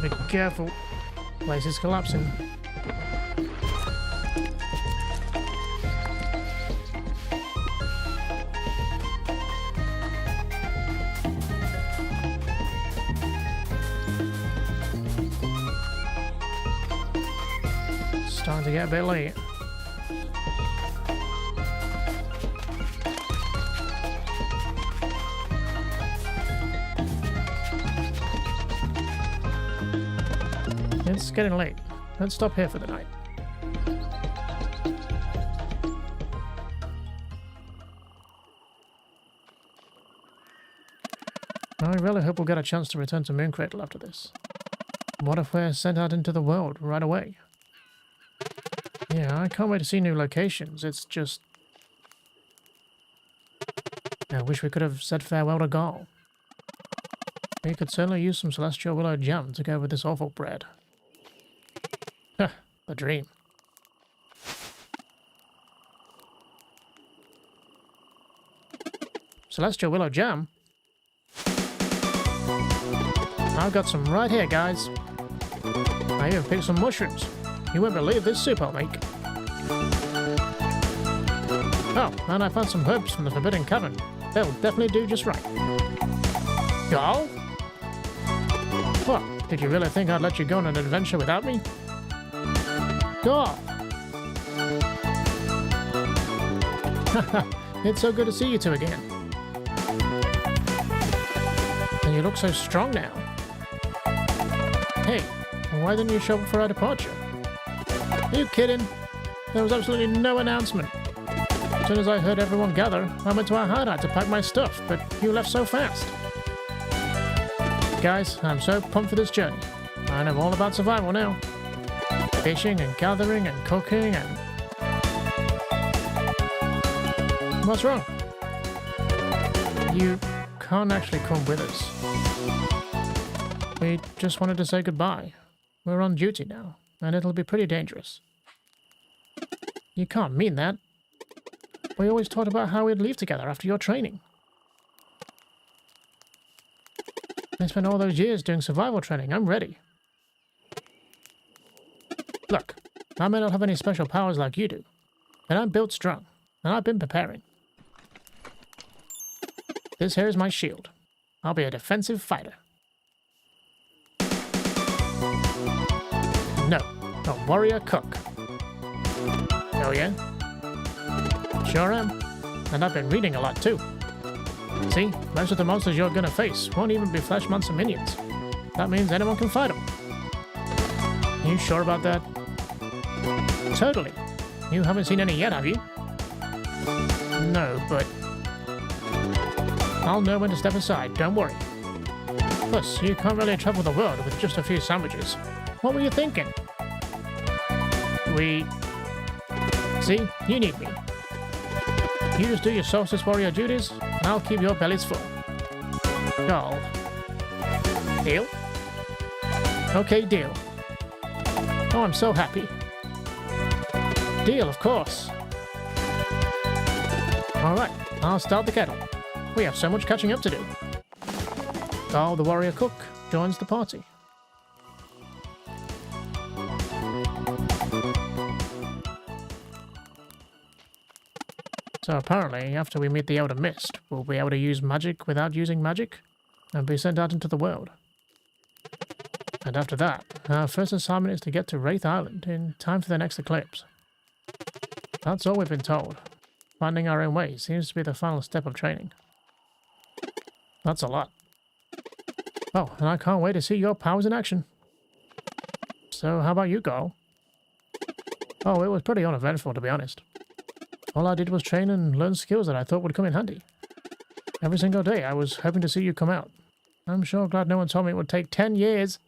Be careful. Place is collapsing. Starting to get a bit late. It's getting late. Let's stop here for the night. I really hope we'll get a chance to return to Moon Cradle after this. What if we're sent out into the world right away? Yeah, I can't wait to see new locations. It's just... I wish we could have said farewell to Gaul. We could certainly use some celestial willow jam to go with this awful bread. Huh, the dream. Celestial willow jam? I've got some right here, guys. I even picked some mushrooms. You won't believe this soup I'll make. Oh, and I found some herbs from the Forbidden Cavern. They'll definitely do just right. Gaul? What? Did you really think I'd let you go on an adventure without me? Gaul! It's so good to see you two again. And you look so strong now. Hey, why didn't you show up for our departure? Are you kidding? There was absolutely no announcement. As soon as I heard everyone gather, I went to our hideout to pack my stuff, but you left so fast. Guys, I'm so pumped for this journey. I know all about survival now. Fishing and gathering and cooking and... What's wrong? You can't actually come with us. We just wanted to say goodbye. We're on duty now, and it'll be pretty dangerous. You can't mean that. We always talked about how we'd leave together after your training. I spent all those years doing survival training. I'm ready. Look, I may not have any special powers like you do, but I'm built strong, and I've been preparing. This here is my shield. I'll be a defensive fighter. No, a warrior cook. Oh yeah? Sure am. And I've been reading a lot too. See, most of the monsters you're gonna face won't even be flesh monster minions. That means anyone can fight them. You sure about that? Totally. You haven't seen any yet, have you? No, but... I'll know when to step aside, don't worry. Plus, you can't really travel the world with just a few sandwiches. What were you thinking? See, you need me. You just do your Solstice warrior duties, and I'll keep your bellies full. Gaul. Deal? Okay, deal. Oh, I'm so happy. Deal, of course. Alright, I'll start the kettle. We have so much catching up to do. Gaul, the warrior cook, joins the party. So apparently, after we meet the Elder Mist, we'll be able to use magic without using magic, and be sent out into the world. And after that, our first assignment is to get to Wraith Island in time for the next eclipse. That's all we've been told. Finding our own way seems to be the final step of training. That's a lot. Oh, and I can't wait to see your powers in action. So how about you, Gaul? Oh, it was pretty uneventful, to be honest. All I did was train and learn skills that I thought would come in handy. Every single day I was hoping to see you come out. I'm sure glad no one told me it would take 10 years.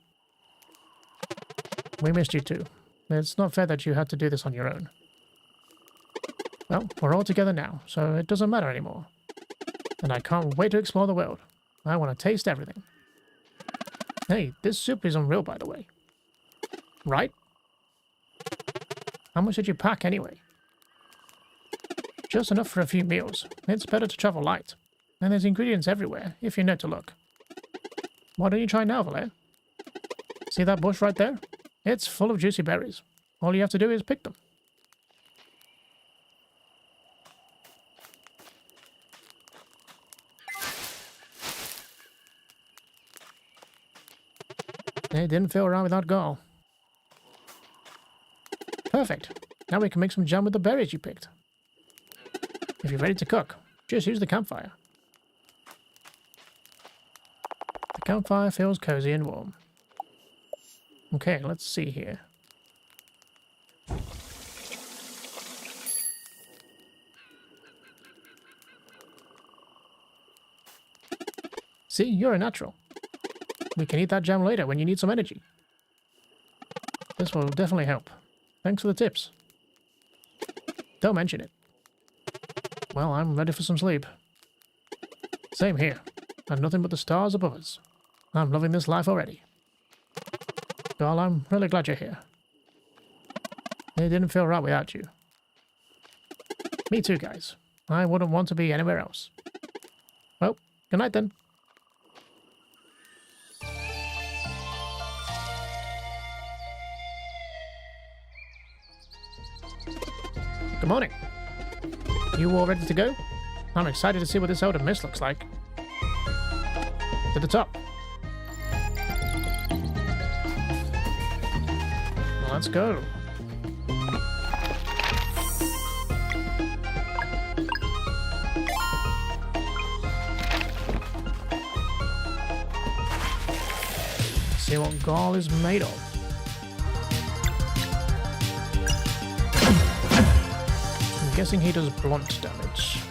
We missed you too. It's not fair that you had to do this on your own. Well, we're all together now, so it doesn't matter anymore. And I can't wait to explore the world. I want to taste everything. Hey, this soup is unreal, by the way. Right? How much did you pack anyway? Just enough for a few meals. It's better to travel light. And there's ingredients everywhere, if you know to look. Why don't you try now, Valer? See that bush right there? It's full of juicy berries. All you have to do is pick them. It didn't feel right without gall. Perfect. Now we can make some jam with the berries you picked. If you're ready to cook, just use the campfire. The campfire feels cozy and warm. Okay, let's see here. See, you're a natural. We can eat that jam later when you need some energy. This will definitely help. Thanks for the tips. Don't mention it. Well, I'm ready for some sleep. Same here. And nothing but the stars above us. I'm loving this life already. Well, I'm really glad you're here. It didn't feel right without you. Me too, guys. I wouldn't want to be anywhere else. Well, good night then. Good morning. You all ready to go? I'm excited to see what this outer mist looks like. To the top. Let's go. See what gall is made of. I'm guessing he does blunt damage.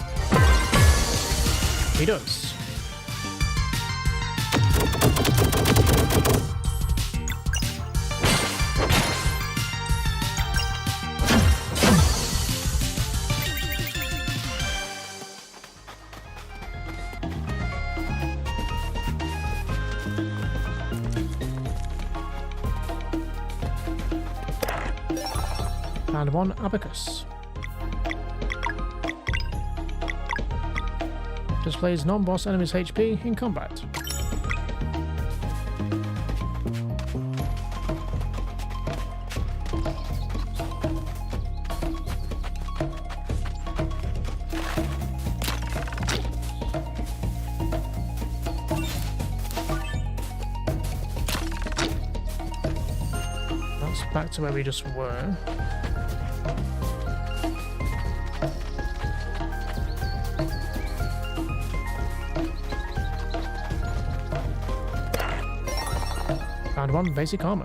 He does. And one abacus. Displays non-boss enemies' HP in combat. That's back to where we just were. Found one basic armor.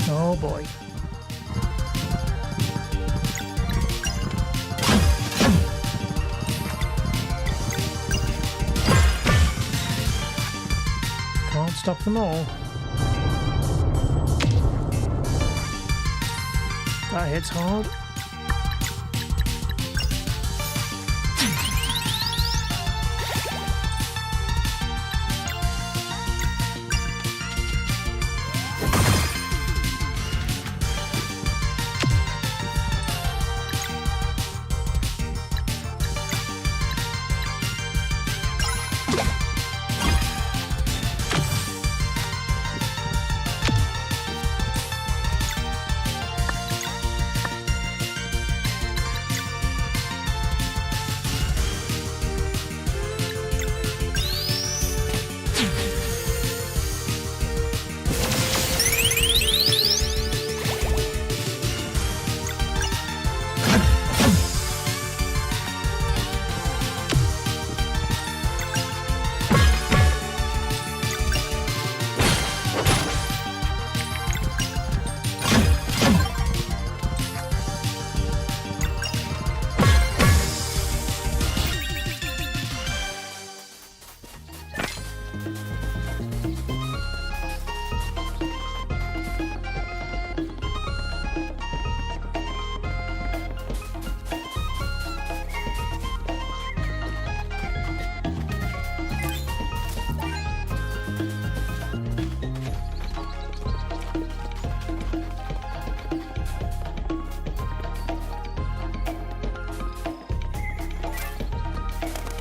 Oh boy. Can't stop them all. That hits hard.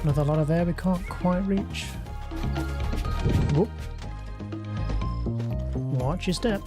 Another lot of air we can't quite reach. Whoop. Watch your step.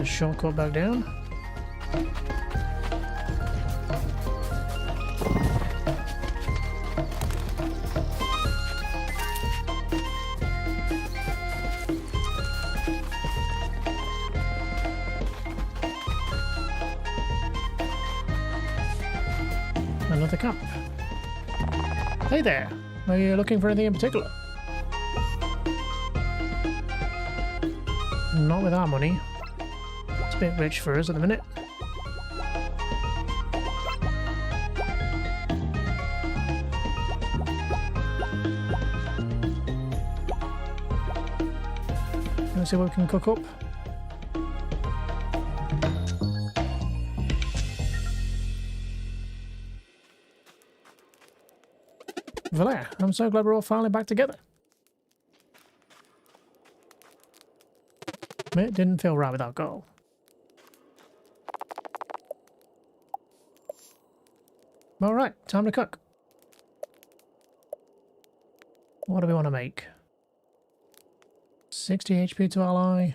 Shortcut back down. Another cup. Hey there, are you looking for anything in particular? Not with our money. A bit rich for us at the minute. Let's see what we can cook up. Voilà, I'm so glad we're all finally back together. It didn't feel right without gold. Alright, time to cook. What do we want to make? 60 HP to ally,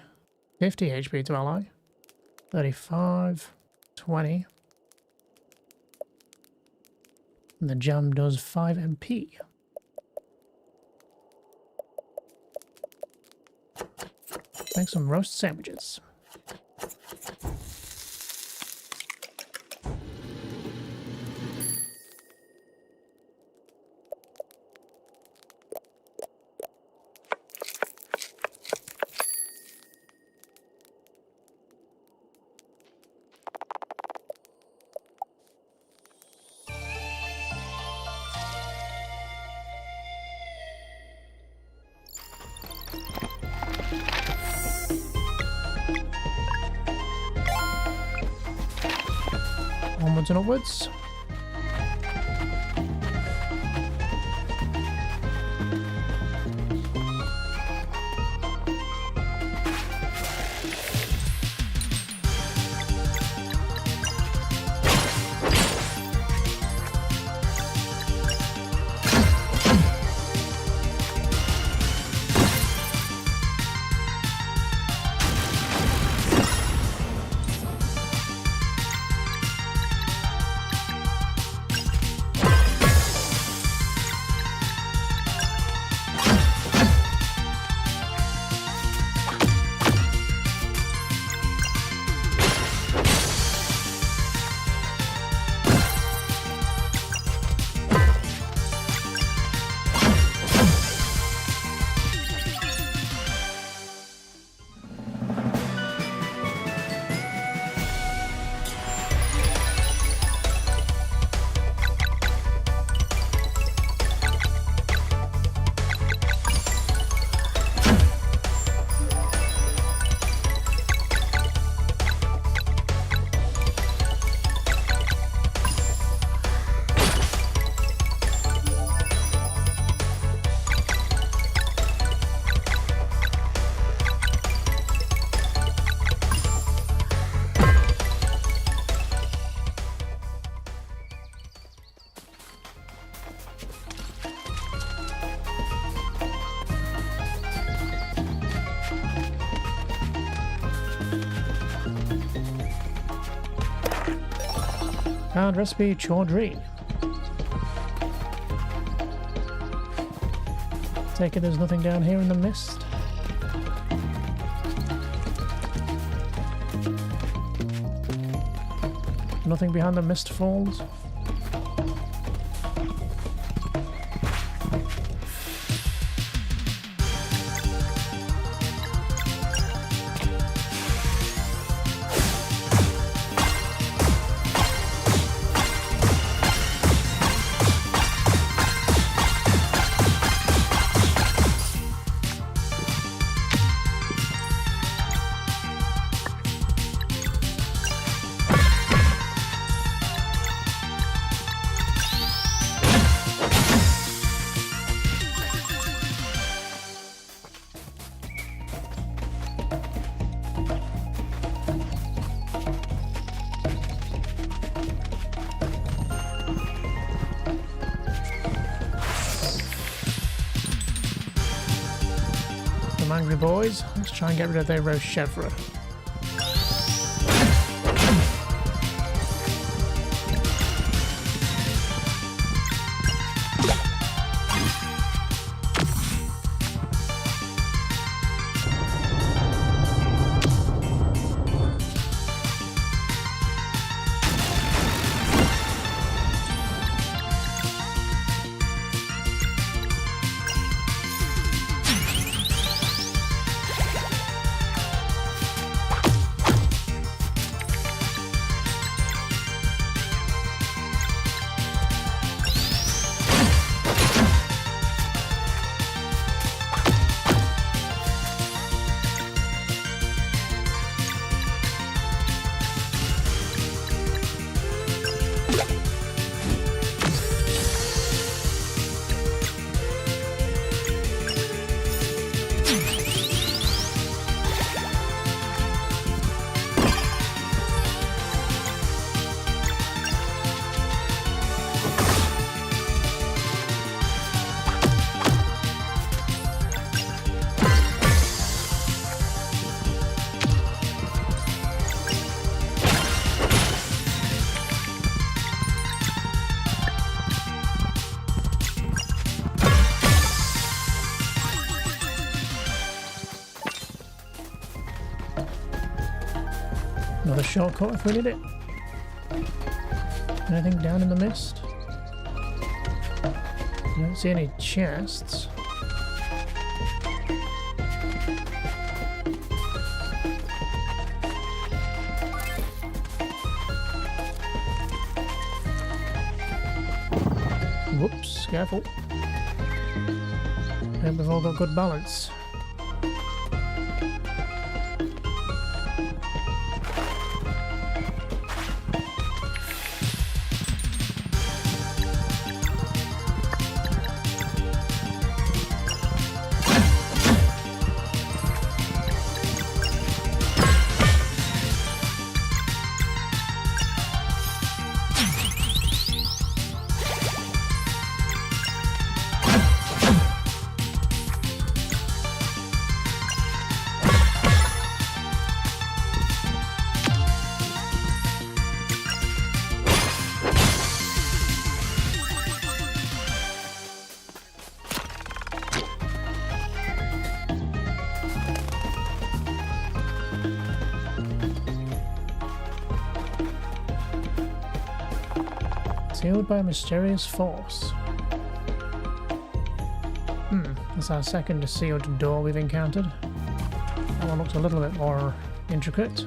50 HP to ally, 35, 20. And the jam does 5 MP. Make some roast sandwiches. Onwards and upwards. Found recipe chaudry. Take it there's nothing down here in the mist. nothing behind the mist falls. Angry boys, let's try and get rid of their roast chevre. Another shortcut if we need it. Anything down in the mist? I don't see any chests. Whoops, careful. Hope we've all got good balance. Sealed by a mysterious force. That's our second sealed door we've encountered. That one looks a little bit more intricate.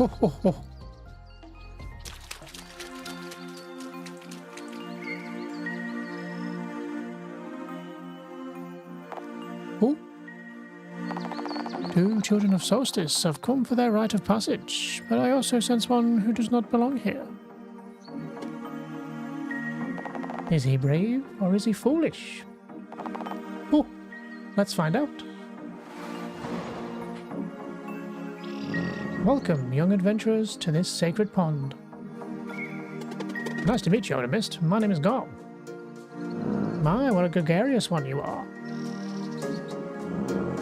Oh, oh, oh. Oh. Two children of Solstice have come for their rite of passage, but I also sense one who does not belong here. Is he brave or is he foolish? Oh, let's find out. Welcome, young adventurers, to this sacred pond. Nice to meet you, Optimist. My name is Gom. My, what a gregarious one you are.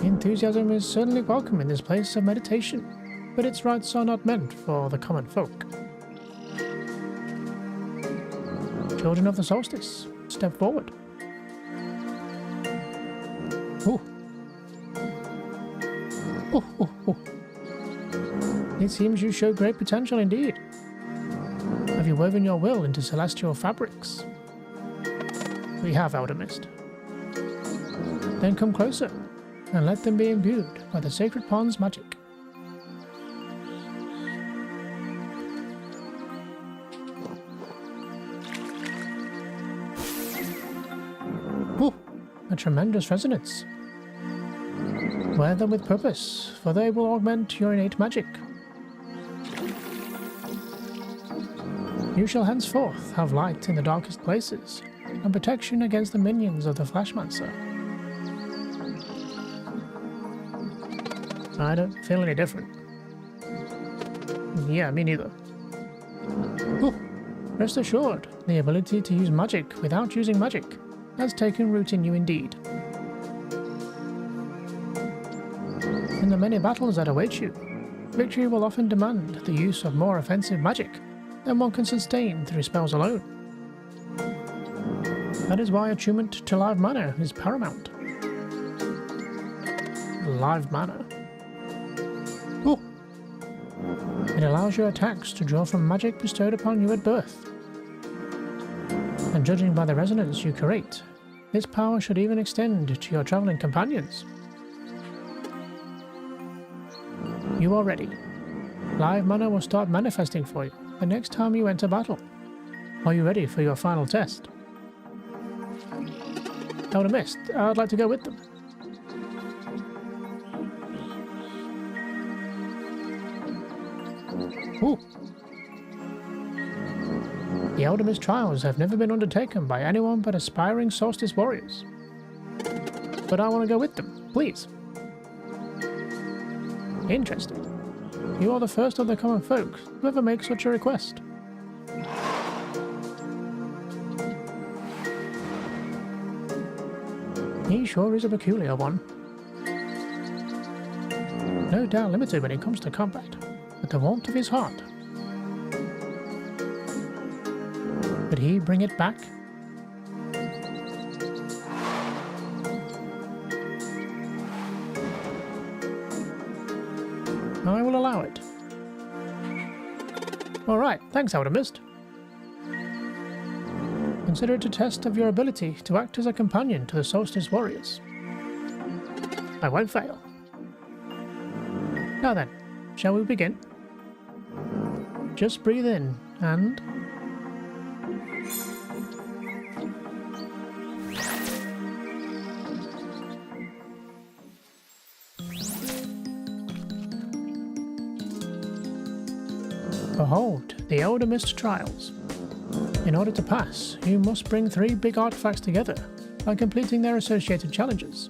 Enthusiasm is certainly welcome in this place of meditation, but its rites are not meant for the common folk. Children of the Solstice, step forward. Ooh. Ooh, ooh, ooh. It seems you show great potential indeed. Have you woven your will into celestial fabrics? We have, Elder Mist. Then come closer, and let them be imbued by the sacred pond's magic. Ooh, a tremendous resonance. Wear them with purpose, for they will augment your innate magic. You shall henceforth have light in the darkest places, and protection against the minions of the Flashmancer. I don't feel any different. Yeah, me neither. Ooh, rest assured, the ability to use magic without using magic has taken root in you indeed. In the many battles that await you, victory will often demand the use of more offensive magic than one can sustain through spells alone. That is why attunement to live mana is paramount. Live mana. Ooh. It allows your attacks to draw from magic bestowed upon you at birth. And judging by the resonance you create, this power should even extend to your traveling companions. You are ready. Live mana will start manifesting for you the next time you enter battle. Are you ready for your final test? Elder Mist, I'd like to go with them. Ooh. The Elder Mist trials have never been undertaken by anyone but aspiring Solstice warriors. But I want to go with them, please. Interesting. You are the first of the common folk to ever make such a request. He sure is a peculiar one. No doubt limited when it comes to combat, but the warmth of his heart. Could he bring it back? I will allow it. Alright, thanks, Elder Mist. Consider it a test of your ability to act as a companion to the Solstice warriors. I won't fail. Now then, shall we begin? Just breathe in and... Behold, the Elder Mist trials. In order to pass, you must bring 3 big artifacts together by completing their associated challenges.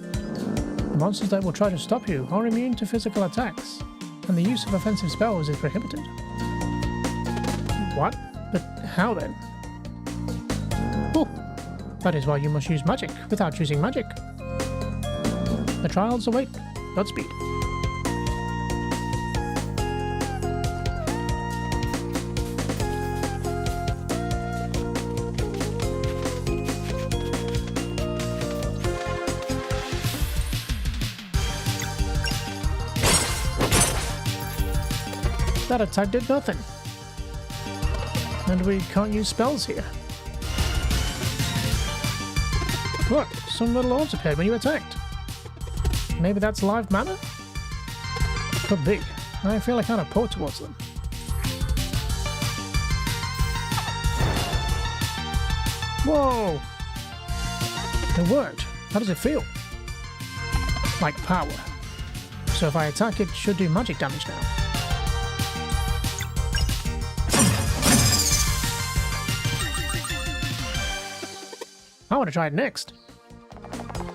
The monsters that will try to stop you are immune to physical attacks, and the use of offensive spells is prohibited. What? But how then? Oh, that is why you must use magic without using magic. The trials await. Godspeed. That attack did nothing. And we can't use spells here. Look, some little orbs appeared when you attacked. Maybe that's live mana? Could be. I feel I can't pour towards them. Whoa! It worked. How does it feel? Like power. So if I attack it, should do magic damage now. I want to try it next.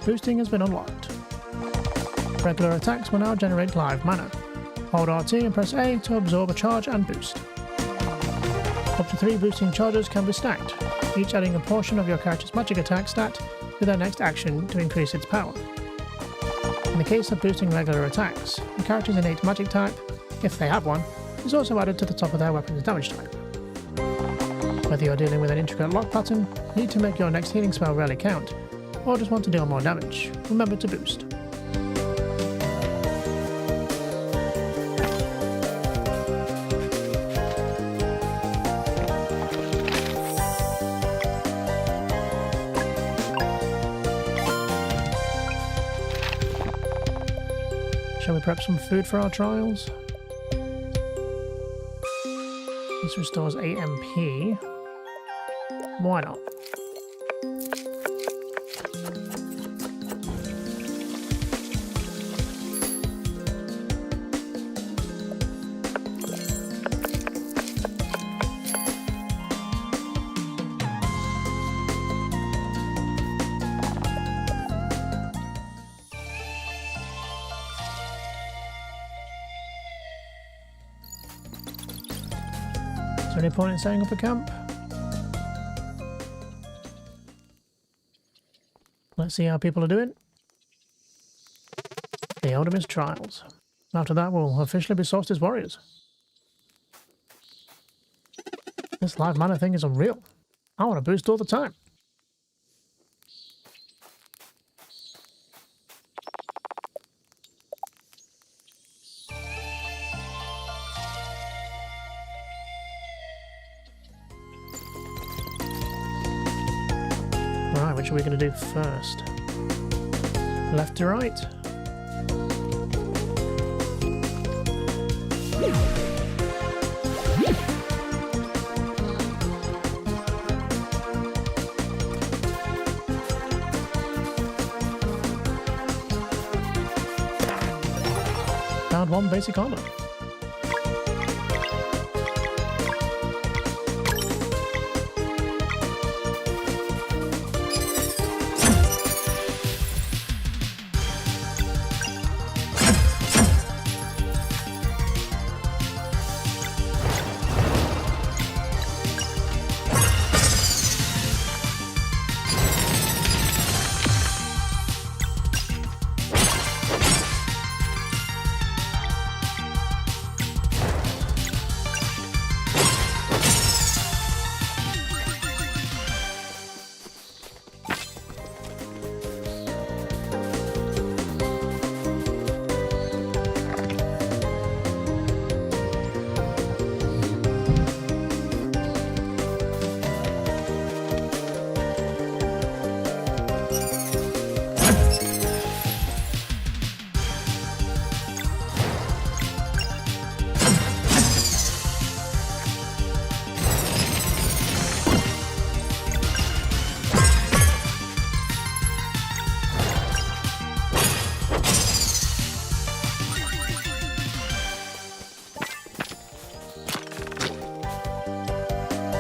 Boosting has been unlocked. Regular attacks will now generate live mana. Hold RT and press A to absorb a charge and boost. Up to 3 boosting charges can be stacked, each adding a portion of your character's magic attack stat to their next action to increase its power. In the case of boosting regular attacks, the character's innate magic type, if they have one, is also added to the top of their weapon's damage type. Whether you're dealing with an intricate lock pattern, need to make your next healing spell really count, or just want to deal more damage, remember to boost. Shall we prep some food for our trials? This restores AMP. Why not? Is there any point in setting up a camp? Let's see how people are doing. The Eldemist Trials. After that, we'll officially be Solstice Warriors. This live mana thing is unreal. I want to boost all the time. Right, which are we going to do first? Left to right? Found one basic armor.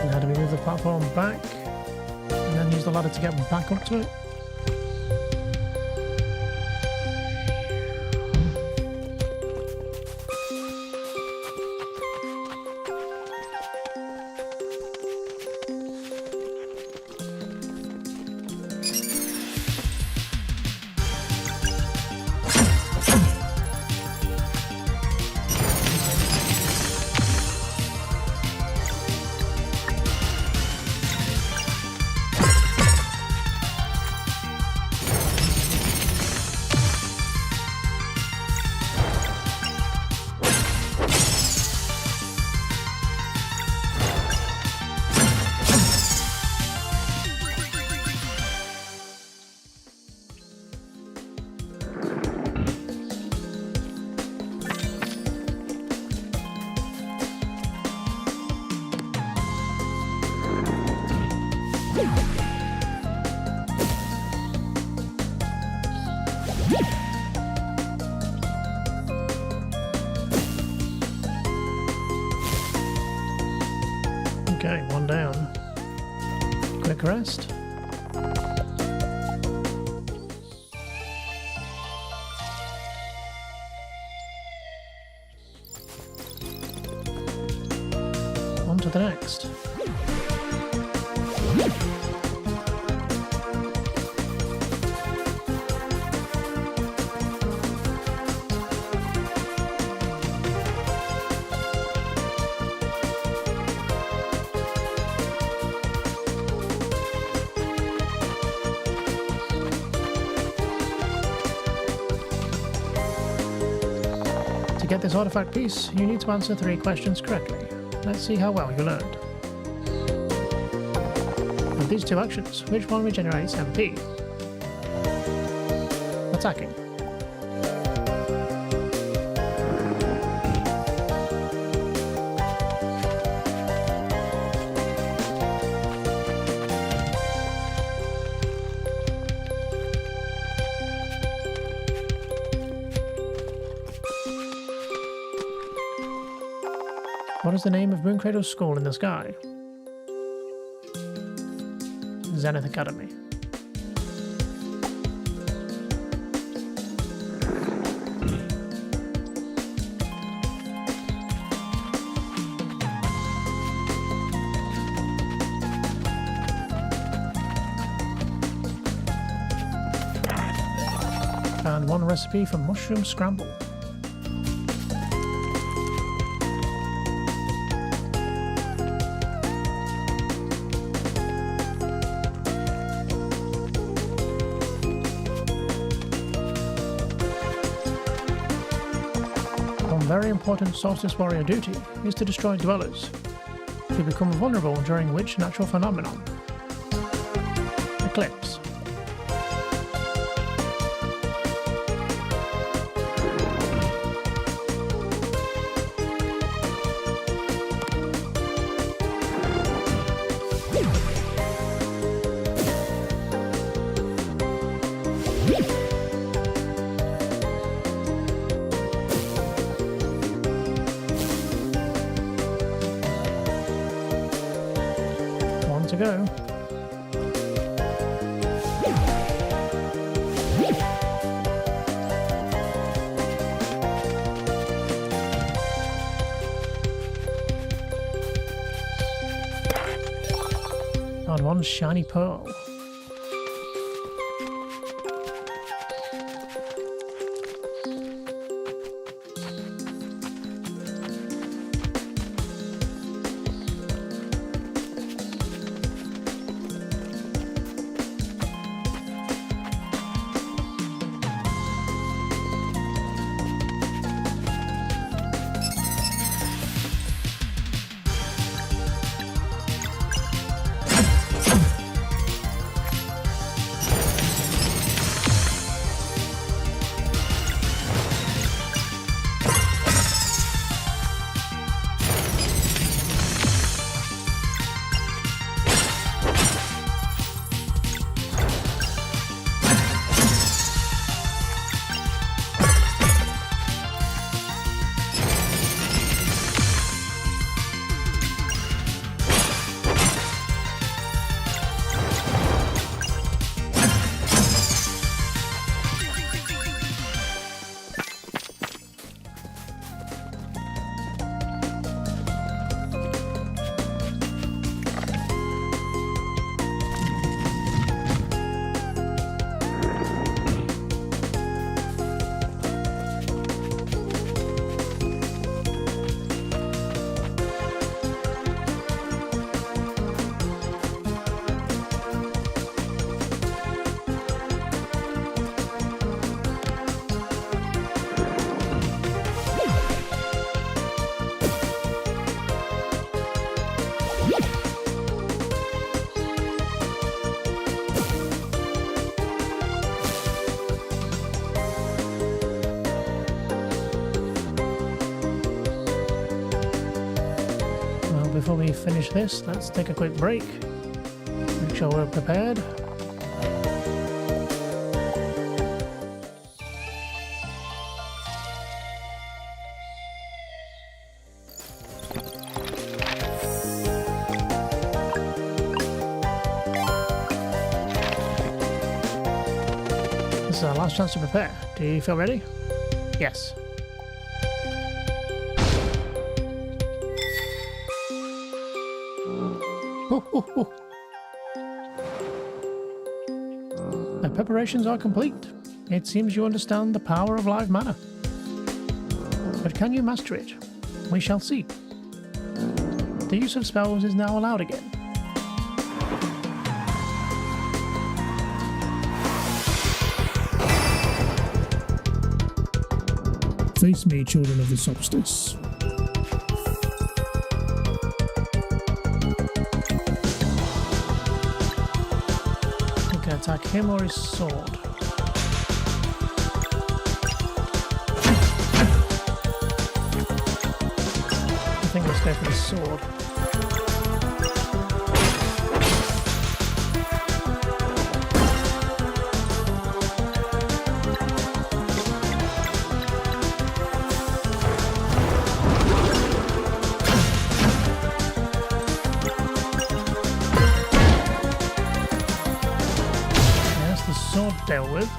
Now do we move the platform back and then use the ladder to get back up to it? Okay, one down. Quick rest. On to the next. get this artifact piece, you need to answer 3 questions correctly. Let's see how well you learned. Of these 2 actions, which one regenerates MP? Attacking. What is the name of Mooncradle's school in the sky? Zenith Academy. Found 1 recipe for mushroom scramble. Very important Solstice warrior duty is to destroy dwellers, who become vulnerable during which natural phenomenon? Eclipse. To go. Found 1 shiny pearl. Before we finish this, let's take a quick break. Make sure we're prepared. This is our last chance to prepare. Do you feel ready? Yes. The preparations are complete. It seems you understand the power of live mana. But can you master it? We shall see. The use of spells is now allowed again. Face me, children of the Solstice. We can attack him or his sword. I think let's go for the sword. Sword dealt with.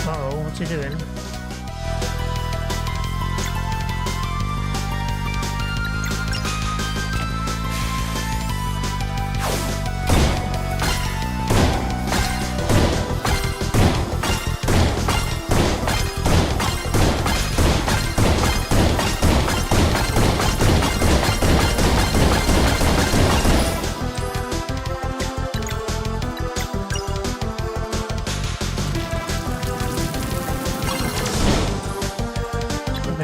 Uh-oh, what's he doing?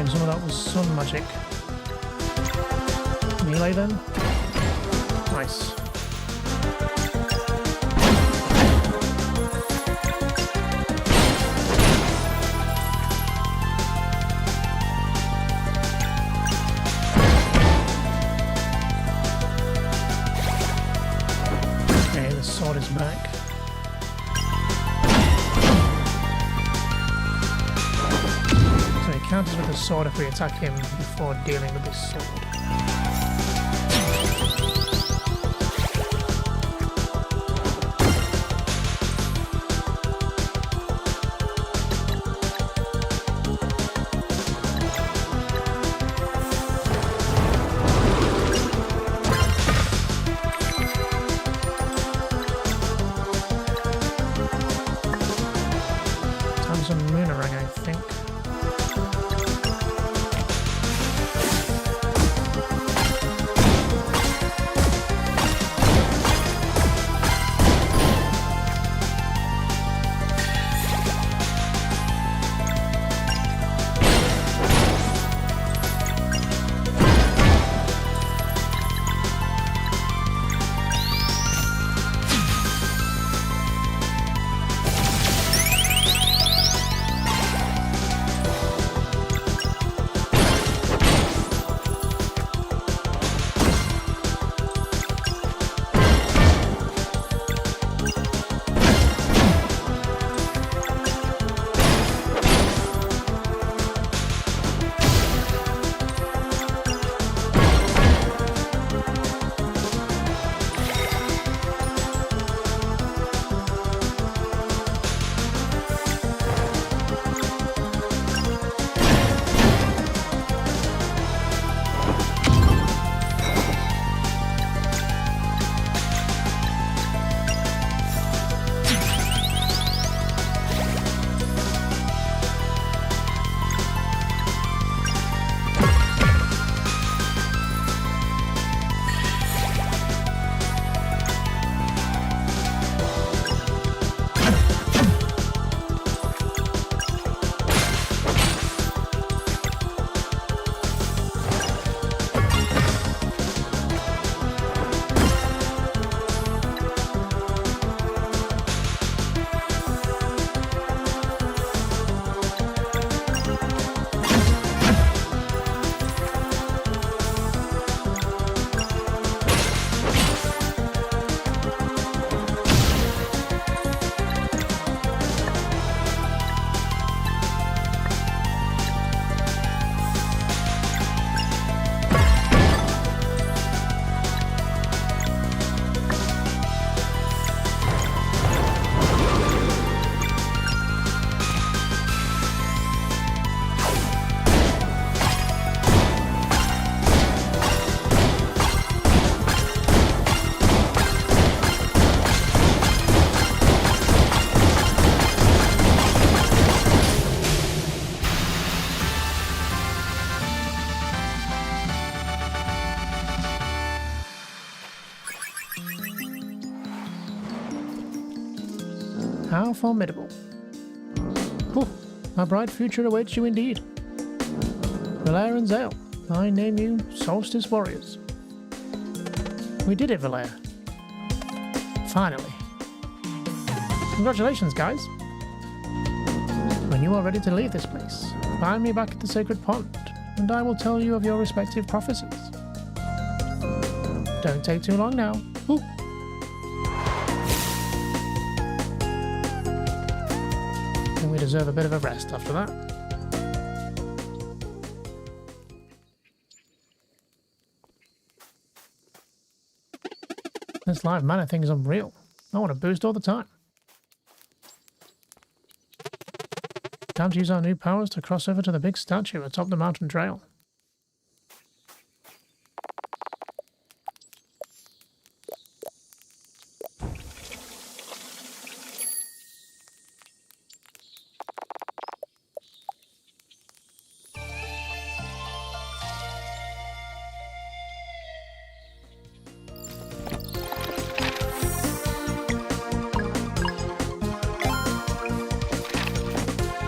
Some of that was sun magic. Melee then? Nice. Okay, the sword is back. Counters with the sword if we attack him before dealing with his sword. Time's a Moonerang, I think. How formidable. Whew, a bright future awaits you indeed. Valere and Zale, I name you Solstice Warriors. We did it, Valere. Finally. Congratulations, guys. When you are ready to leave this place, find me back at the Sacred Pond, and I will tell you of your respective prophecies. Don't take too long now. Ooh. And we deserve a bit of a rest after that. This live mana thing is unreal. I want to boost all the time. Time to use our new powers to cross over to the big statue atop the mountain trail.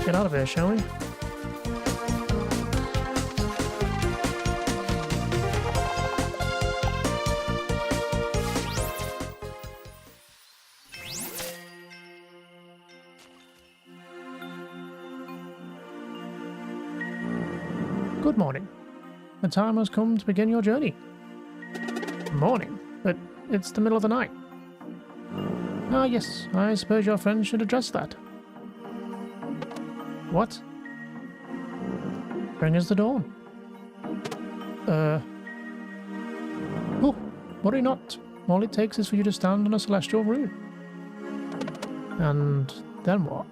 Get out of here, shall we? Good morning. The time has come to begin your journey. Morning? But it's the middle of the night. Ah yes, I suppose your friends should address that. What? Bring us the dawn. Oh, worry not. All it takes is for you to stand on a celestial rune. And then what?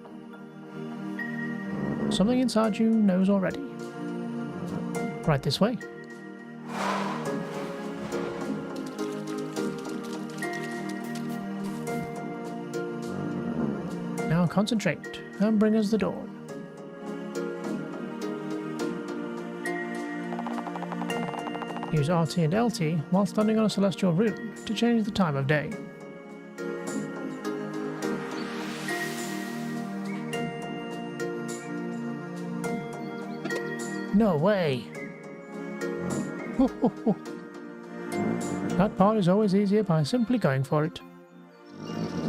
Something inside you knows already. Right this way. Now concentrate and bring us the dawn. Use RT and LT while standing on a celestial rune to change the time of day. No way! That part is always easier by simply going for it.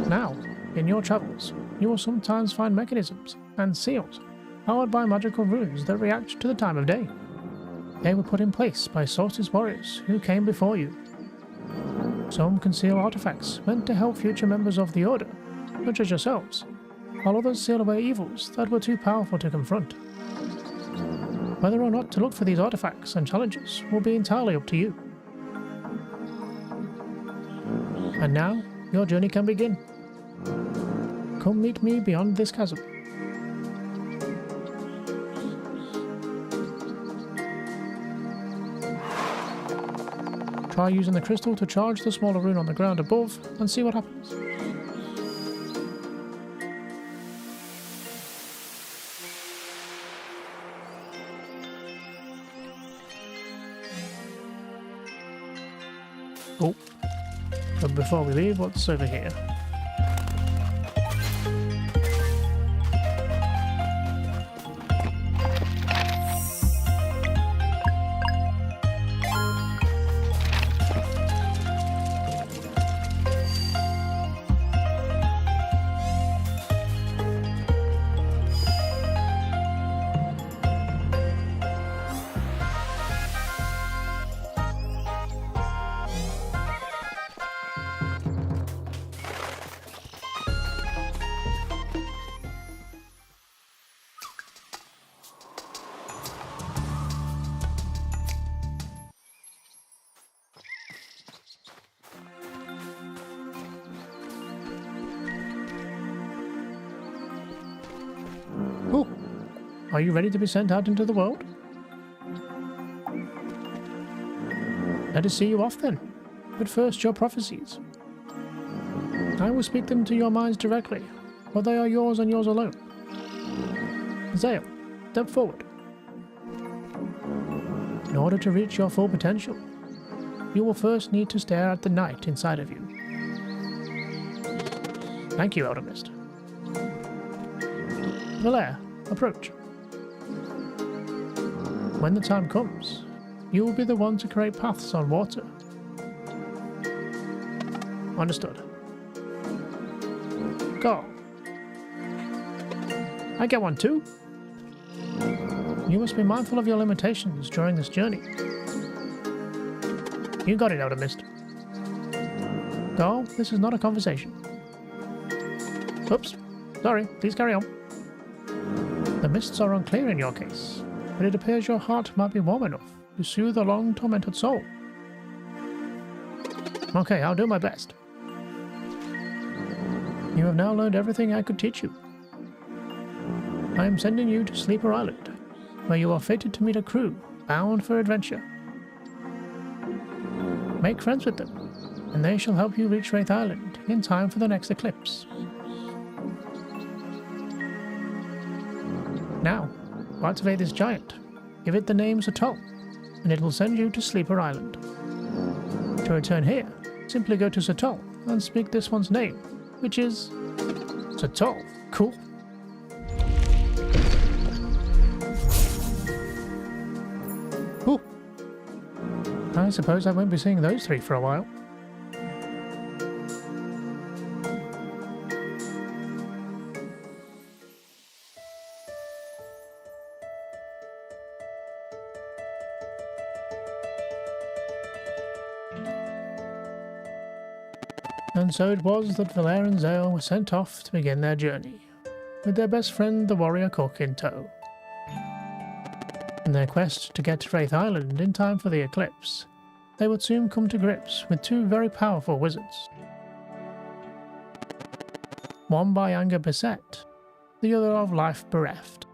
Now, in your travels, you will sometimes find mechanisms and seals powered by magical runes that react to the time of day. They were put in place by Solstice warriors who came before you. Some conceal artifacts meant to help future members of the Order, such as yourselves, while others seal away evils that were too powerful to confront. Whether or not to look for these artifacts and challenges will be entirely up to you. And now, your journey can begin. Come meet me beyond this chasm. Try using the crystal to charge the smaller rune on the ground above and see what happens. Oh, but before we leave, what's over here? Oh, are you ready to be sent out into the world? Let us see you off then, but first your prophecies. I will speak them to your minds directly, for they are yours and yours alone. Zale, step forward. In order to reach your full potential, you will first need to stare at the night inside of you. Thank you, Elder Mist. Valere, approach. When the time comes, you will be the one to create paths on water. Understood. Go. I get one too. You must be mindful of your limitations during this journey. You got it, Outer Mist. Go, this is not a conversation. Oops. Sorry, please carry on. The mists are unclear in your case, but it appears your heart might be warm enough to soothe a long tormented soul. Okay, I'll do my best. You have now learned everything I could teach you. I am sending you to Sleeper Island, where you are fated to meet a crew bound for adventure. Make friends with them, and they shall help you reach Wraith Island in time for the next eclipse. Now, activate this giant, give it the name Satol, and it will send you to Sleeper Island. To return here, simply go to Satol and speak this one's name, which is Satol. Cool. Ooh. I suppose I won't be seeing those three for a while. And so it was that Valere and Zale were sent off to begin their journey, with their best friend the warrior cook in tow. In their quest to get to Wraith Island in time for the eclipse, they would soon come to grips with two very powerful wizards. One by anger beset, the other of life bereft.